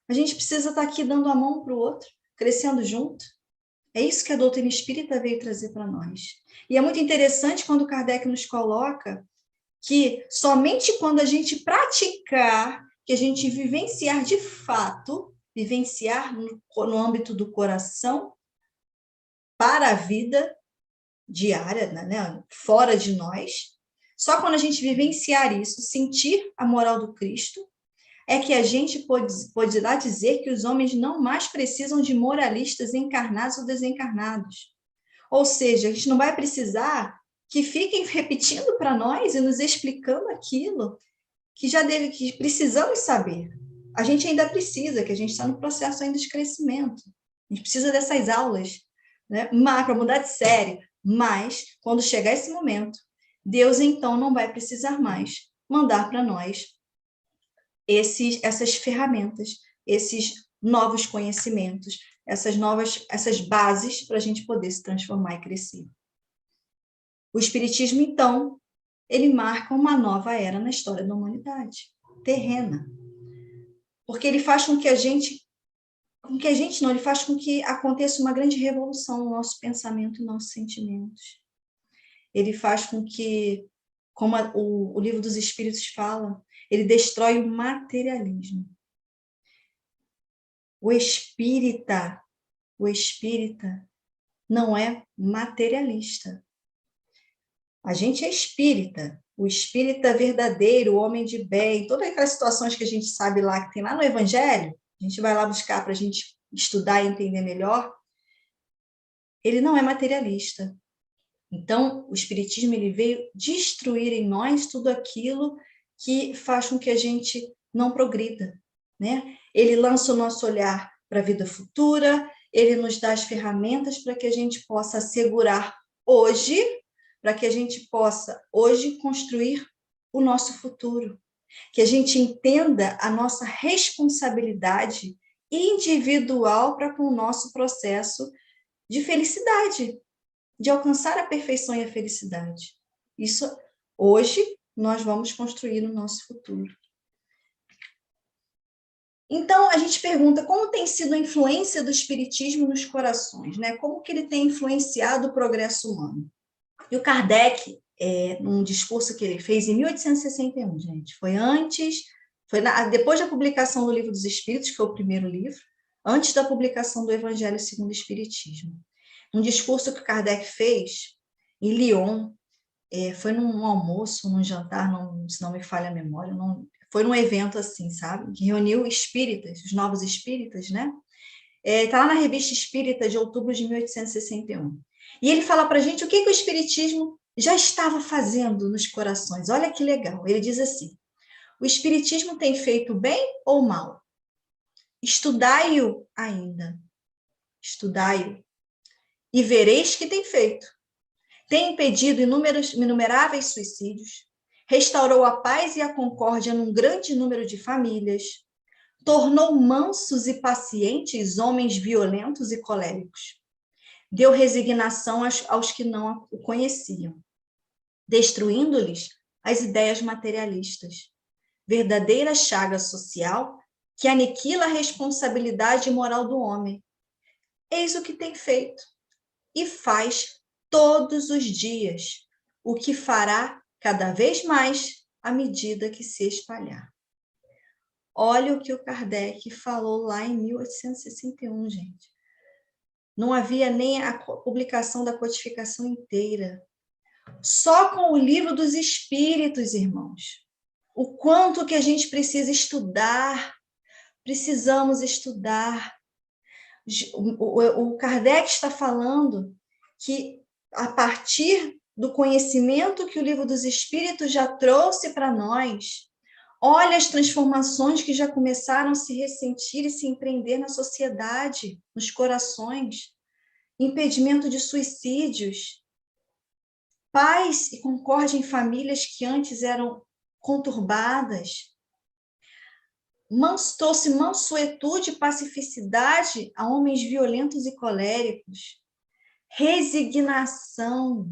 Speaker 3: A gente precisa estar aqui dando a mão para o outro, crescendo junto. É isso que a doutrina espírita veio trazer para nós. E é muito interessante quando Kardec nos coloca que somente quando a gente praticar, que a gente vivenciar de fato, vivenciar no âmbito do coração, para a vida diária, né, fora de nós, só quando a gente vivenciar isso, sentir a moral do Cristo, é que a gente poderá dizer que os homens não mais precisam de moralistas encarnados ou desencarnados. Ou seja, a gente não vai precisar que fiquem repetindo para nós e nos explicando aquilo que precisamos saber. A gente ainda precisa, que a gente está no processo ainda de crescimento. A gente precisa dessas aulas, né, para mudar de série. Mas, quando chegar esse momento, Deus, então, não vai precisar mais mandar para nós essas ferramentas, esses novos conhecimentos, essas bases para a gente poder se transformar e crescer. O Espiritismo, então, ele marca uma nova era na história da humanidade, terrena. Porque ele faz com que ele faz com que aconteça uma grande revolução no nosso pensamento e nossos sentimentos. Ele faz com que, como o Livro dos Espíritos fala, ele destrói o materialismo. O espírita não é materialista. A gente é espírita. O espírita verdadeiro, o homem de bem, todas aquelas situações que a gente sabe lá, que tem lá no Evangelho, a gente vai lá buscar para a gente estudar e entender melhor, ele não é materialista. Então, o Espiritismo ele veio destruir em nós tudo aquilo que faz com que a gente não progrida, né? Ele lança o nosso olhar para a vida futura, ele nos dá as ferramentas para que a gente possa assegurar hoje, para que a gente possa hoje construir o nosso futuro, que a gente entenda a nossa responsabilidade individual para com o nosso processo de felicidade, de alcançar a perfeição e a felicidade. Isso Hoje, nós vamos construir o nosso futuro. Então, a gente pergunta como tem sido a influência do Espiritismo nos corações, né? Como que ele tem influenciado o progresso humano? E o Kardec, num discurso que ele fez em 1861, gente, depois da publicação do Livro dos Espíritos, que foi o primeiro livro, antes da publicação do Evangelho segundo o Espiritismo. Um discurso que o Kardec fez em Lyon, foi num almoço, num jantar, se não me falha a memória, foi num evento assim, sabe? Que reuniu espíritas, os novos espíritas, né? Está lá na Revista Espírita de outubro de 1861. E ele fala para a gente o que o Espiritismo já estava fazendo nos corações. Olha que legal. Ele diz assim: o Espiritismo tem feito bem ou mal? Estudai-o ainda. Estudai-o. E vereis que tem feito. Tem impedido inumeráveis suicídios, restaurou a paz e a concórdia num grande número de famílias, tornou mansos e pacientes homens violentos e coléricos, deu resignação aos que não o conheciam, destruindo-lhes as ideias materialistas, verdadeira chaga social que aniquila a responsabilidade moral do homem. Eis o que tem feito e faz todos os dias, o que fará cada vez mais à medida que se espalhar. Olha o que o Kardec falou lá em 1861, gente. Não havia nem a publicação da codificação inteira. Só com o Livro dos Espíritos, irmãos. O quanto que a gente precisa estudar. Precisamos estudar. O Kardec está falando que, a partir do conhecimento que o Livro dos Espíritos já trouxe para nós, olha as transformações que já começaram a se ressentir e se empreender na sociedade, nos corações, impedimento de suicídios, paz e concórdia em famílias que antes eram conturbadas, trouxe mansuetude e pacificidade a homens violentos e coléricos, resignação,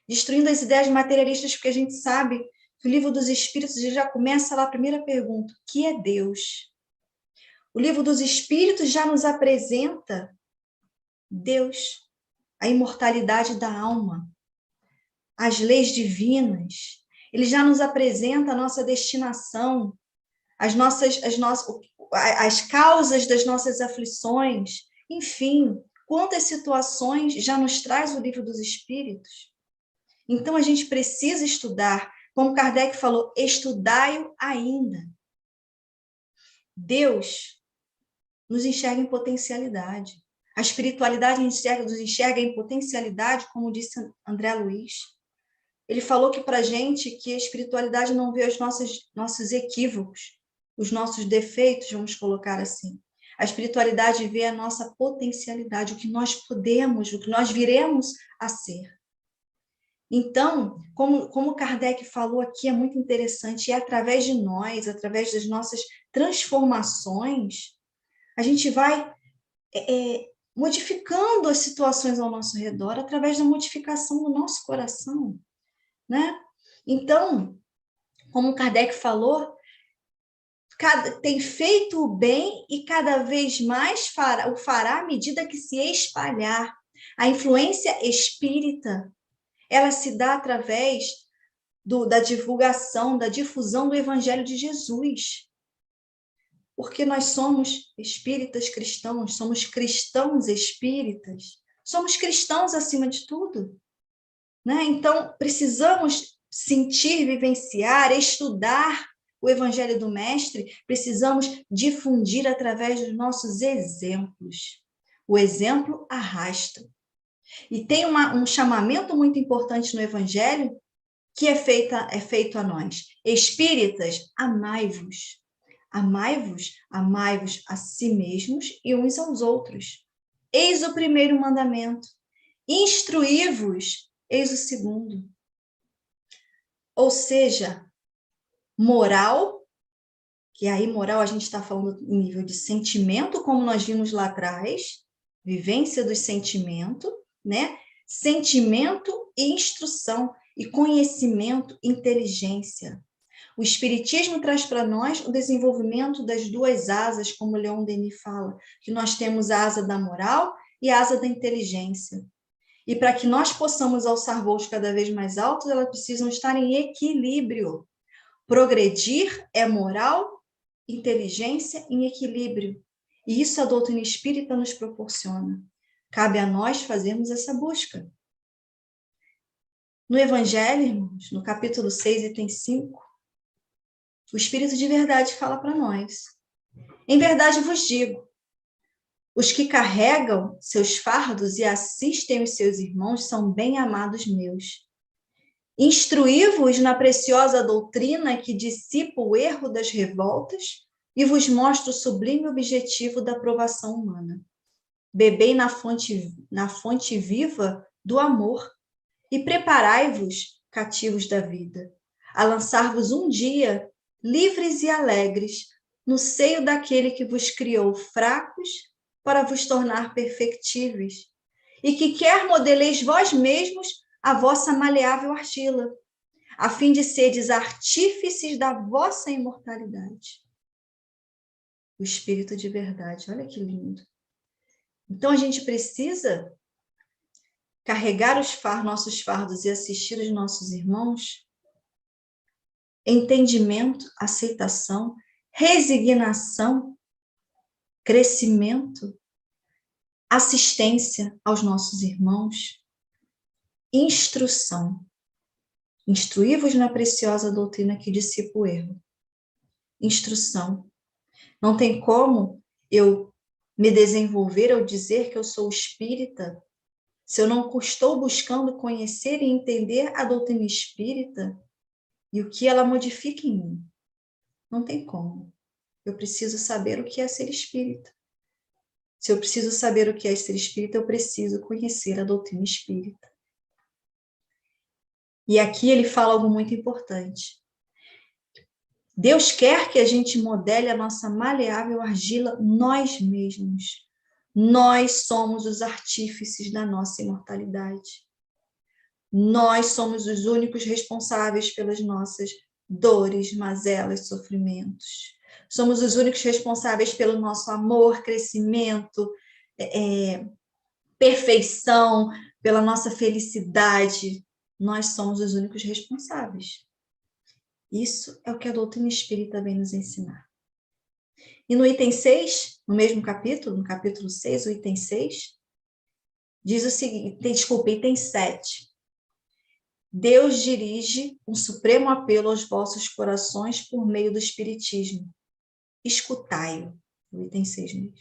Speaker 3: destruindo as ideias materialistas, porque a gente sabe que o Livro dos Espíritos já começa lá a primeira pergunta: o que é Deus? O Livro dos Espíritos já nos apresenta Deus, a imortalidade da alma, as leis divinas. Ele já nos apresenta a nossa destinação, as causas das nossas aflições. Enfim, quantas situações já nos traz o Livro dos Espíritos? Então, a gente precisa estudar. Como Kardec falou, estudai-o ainda. Deus nos enxerga em potencialidade. A espiritualidade nos enxerga em potencialidade, como disse André Luiz. Ele falou que para a gente que a espiritualidade não vê os nossos equívocos, os nossos defeitos, vamos colocar assim. A espiritualidade vê a nossa potencialidade, o que nós podemos, o que nós viremos a ser. Então, como Kardec falou aqui, é muito interessante, é através de nós, através das nossas transformações, a gente vai modificando as situações ao nosso redor, através da modificação do nosso coração, né? Então, como Kardec falou, tem feito o bem e cada vez mais o fará à medida que se espalhar. A influência espírita, ela se dá através da divulgação, da difusão do Evangelho de Jesus. Porque nós somos espíritas cristãos, somos cristãos espíritas, somos cristãos acima de tudo, né? Então, precisamos sentir, vivenciar, estudar o Evangelho do Mestre, precisamos difundir através dos nossos exemplos. O exemplo arrasta. E tem um chamamento muito importante no Evangelho que é feito a nós. Espíritas, amai-vos. Amai-vos, amai-vos a si mesmos e uns aos outros. Eis o primeiro mandamento. Instruí-vos, eis o segundo. Ou seja, moral, que aí moral a gente está falando em nível de sentimento, como nós vimos lá atrás, vivência do sentimento, né? Sentimento e instrução, e conhecimento, inteligência. O Espiritismo traz para nós o desenvolvimento das duas asas, como Leon Denis fala, que nós temos a asa da moral e a asa da inteligência. E para que nós possamos alçar voos cada vez mais altos, elas precisam estar em equilíbrio. Progredir é moral, inteligência em equilíbrio. E isso a doutrina espírita nos proporciona. Cabe a nós fazermos essa busca. No Evangelho, irmãos, no capítulo 6, item 5, o Espírito de verdade fala para nós. Em verdade vos digo, os que carregam seus fardos e assistem os seus irmãos são bem-amados meus. Instruí-vos na preciosa doutrina que dissipa o erro das revoltas e vos mostra o sublime objetivo da aprovação humana. Bebei na fonte viva do amor e preparai-vos, cativos da vida, a lançar-vos um dia, livres e alegres, no seio daquele que vos criou fracos para vos tornar perfectíveis, e que quer modeleis vós mesmos a vossa maleável argila, a fim de serdes artífices da vossa imortalidade. O Espírito de verdade, olha que lindo. Então a gente precisa carregar nossos fardos e assistir os nossos irmãos, entendimento, aceitação, resignação, crescimento, assistência aos nossos irmãos, instrução. Instruí-vos na preciosa doutrina que dissipa o erro. Instrução. Não tem como eu me desenvolver ou dizer que eu sou espírita se eu não estou buscando conhecer e entender a doutrina espírita e o que ela modifica em mim. Não tem como. Eu preciso saber o que é ser espírita. Se eu preciso saber o que é ser espírita, eu preciso conhecer a doutrina espírita. E aqui ele fala algo muito importante. Deus quer que a gente modele a nossa maleável argila nós mesmos. Nós somos os artífices da nossa imortalidade. Nós somos os únicos responsáveis pelas nossas dores, mazelas, sofrimentos. Somos os únicos responsáveis pelo nosso amor, crescimento, perfeição, pela nossa felicidade. Nós somos os únicos responsáveis. Isso é o que a doutrina espírita vem nos ensinar. E no item 6, no mesmo capítulo, no capítulo 6, o item 6, diz o seguinte, item 7. Deus dirige um supremo apelo aos vossos corações por meio do Espiritismo. Escutai-o, o item 6 mesmo.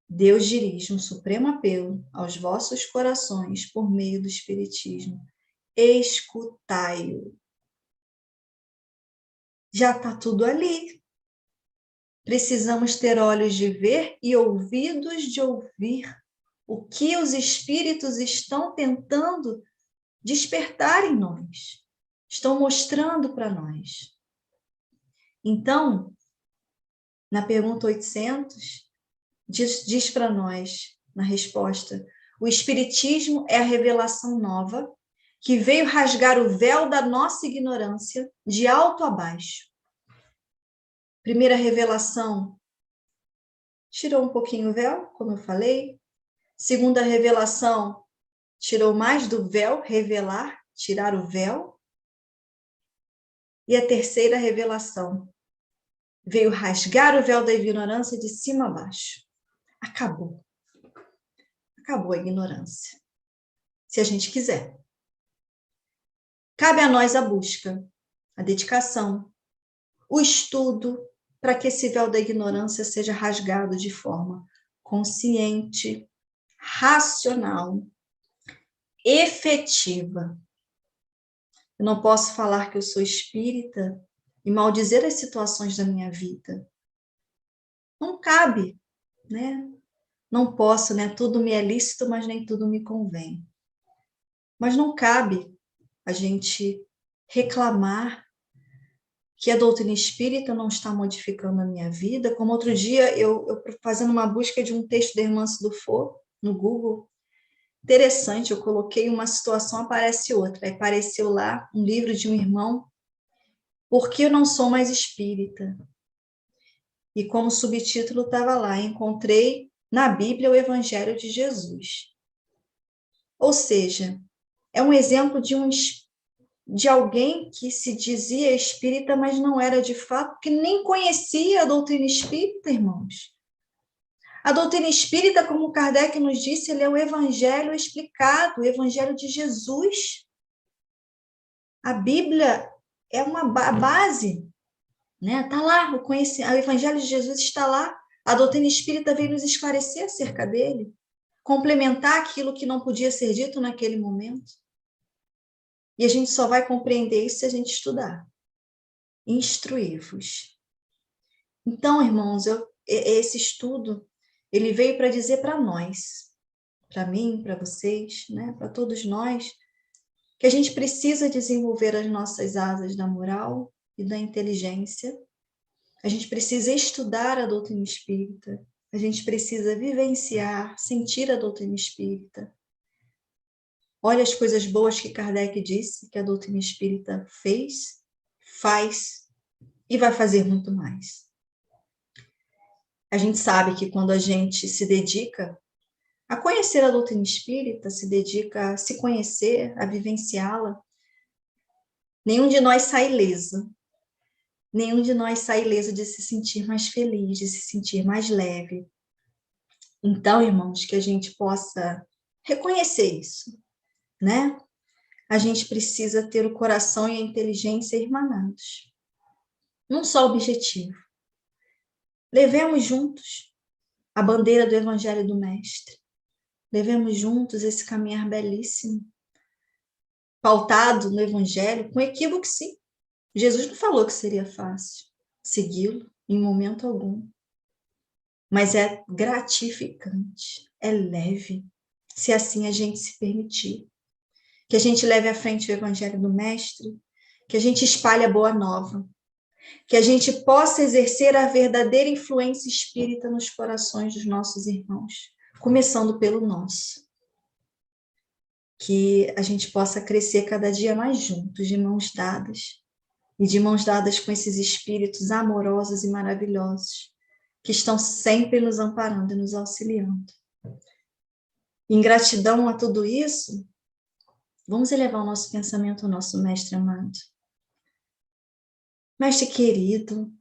Speaker 3: Deus dirige um supremo apelo aos vossos corações por meio do Espiritismo. Escutai-o. Já está tudo ali. Precisamos ter olhos de ver e ouvidos de ouvir o que os espíritos estão tentando despertar em nós, estão mostrando para nós. Então, na pergunta 800, diz para nós, na resposta, o Espiritismo é a revelação nova que veio rasgar o véu da nossa ignorância de alto a baixo. Primeira revelação, tirou um pouquinho o véu, como eu falei. Segunda revelação, tirou mais do véu, revelar, tirar o véu. E a terceira revelação, veio rasgar o véu da ignorância de cima a baixo. Acabou. Acabou a ignorância. Se a gente quiser. Cabe a nós a busca, a dedicação, o estudo, para que esse véu da ignorância seja rasgado de forma consciente, racional, efetiva. Eu não posso falar que eu sou espírita e maldizer as situações da minha vida. Não cabe, né? Não posso, né? Tudo me é lícito, mas nem tudo me convém. Mas não cabe a gente reclamar que a doutrina espírita não está modificando a minha vida. Como outro dia, eu fazendo uma busca de um texto da irmã Dufour no Google, interessante, eu coloquei uma situação, aparece outra. Aí apareceu lá um livro de um irmão, Por que eu não sou mais espírita? E como subtítulo estava lá, encontrei na Bíblia o Evangelho de Jesus. Ou seja, é um exemplo de alguém que se dizia espírita, mas não era de fato, que nem conhecia a doutrina espírita, irmãos. A doutrina espírita, como Kardec nos disse, ele é o Evangelho explicado, o Evangelho de Jesus. A Bíblia é uma base, né? Está lá, o Evangelho de Jesus está lá. A doutrina espírita veio nos esclarecer acerca dele, complementar aquilo que não podia ser dito naquele momento. E a gente só vai compreender isso se a gente estudar. Instruí-vos. Então, irmãos, esse estudo, ele veio para dizer para nós, para mim, para vocês, né, para todos nós, que a gente precisa desenvolver as nossas asas da moral e da inteligência. A gente precisa estudar a doutrina espírita. A gente precisa vivenciar, sentir a doutrina espírita. Olha as coisas boas que Kardec disse que a doutrina espírita fez, faz e vai fazer muito mais. A gente sabe que quando a gente se dedica a conhecer a doutrina espírita, se dedica a se conhecer, a vivenciá-la, nenhum de nós sai ileso. Nenhum de nós sai ileso de se sentir mais feliz, de se sentir mais leve. Então, irmãos, que a gente possa reconhecer isso, né? A gente precisa ter o coração e a inteligência irmanados. Num só objetivo. Levemos juntos a bandeira do Evangelho do Mestre. Levemos juntos esse caminhar belíssimo, pautado no Evangelho, com equívoco, sim. Jesus não falou que seria fácil segui-lo em momento algum, mas é gratificante, é leve, se assim a gente se permitir. Que a gente leve à frente o Evangelho do Mestre, que a gente espalhe a boa nova, que a gente possa exercer a verdadeira influência espírita nos corações dos nossos irmãos, começando pelo nosso. Que a gente possa crescer cada dia mais juntos, de mãos dadas, e de mãos dadas com esses espíritos amorosos e maravilhosos, que estão sempre nos amparando e nos auxiliando. Em gratidão a tudo isso, vamos elevar o nosso pensamento ao nosso Mestre amado. Mestre querido,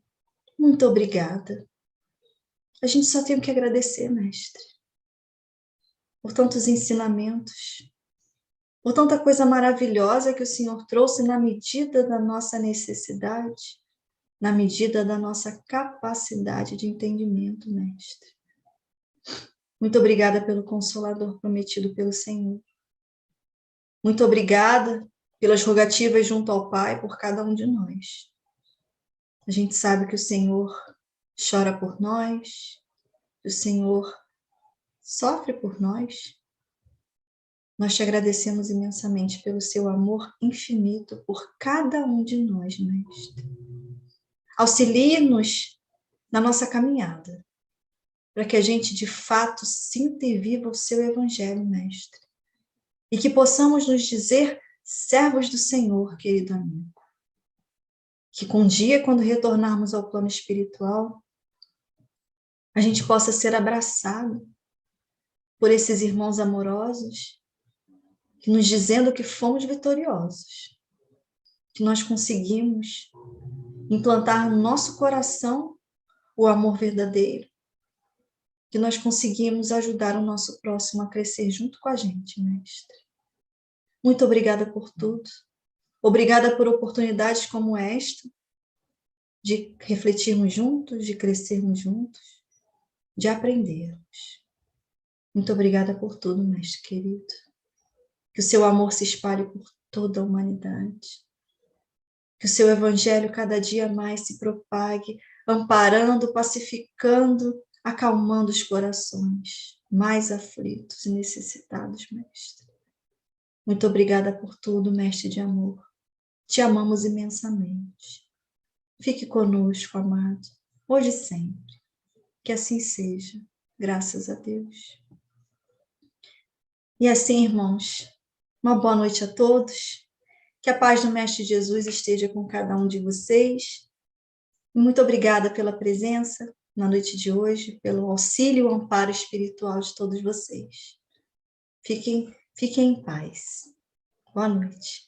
Speaker 3: muito obrigada. A gente só tem o que agradecer, Mestre, por tantos ensinamentos, por tanta coisa maravilhosa que o Senhor trouxe na medida da nossa necessidade, na medida da nossa capacidade de entendimento, Mestre. Muito obrigada pelo Consolador prometido pelo Senhor. Muito obrigada pelas rogativas junto ao Pai por cada um de nós. A gente sabe que o Senhor chora por nós, que o Senhor sofre por nós. Nós te agradecemos imensamente pelo seu amor infinito por cada um de nós, Mestre. Auxilie-nos na nossa caminhada, para que a gente de fato sinta e viva o seu Evangelho, Mestre. E que possamos nos dizer servos do Senhor, querido amigo. Que com um dia, quando retornarmos ao plano espiritual, a gente possa ser abraçado por esses irmãos amorosos, que nos dizendo que fomos vitoriosos, que nós conseguimos implantar no nosso coração o amor verdadeiro, que nós conseguimos ajudar o nosso próximo a crescer junto com a gente, Mestre. Muito obrigada por tudo. Obrigada por oportunidades como esta, de refletirmos juntos, de crescermos juntos, de aprendermos. Muito obrigada por tudo, Mestre querido. Que o seu amor se espalhe por toda a humanidade. Que o seu Evangelho cada dia mais se propague, amparando, pacificando, acalmando os corações mais aflitos e necessitados, Mestre. Muito obrigada por tudo, Mestre de amor. Te amamos imensamente. Fique conosco, amado, hoje e sempre. Que assim seja, graças a Deus. E assim, irmãos, uma boa noite a todos. Que a paz do Mestre Jesus esteja com cada um de vocês. Muito obrigada pela presença na noite de hoje, pelo auxílio e o amparo espiritual de todos vocês. Fiquem em paz. Boa noite.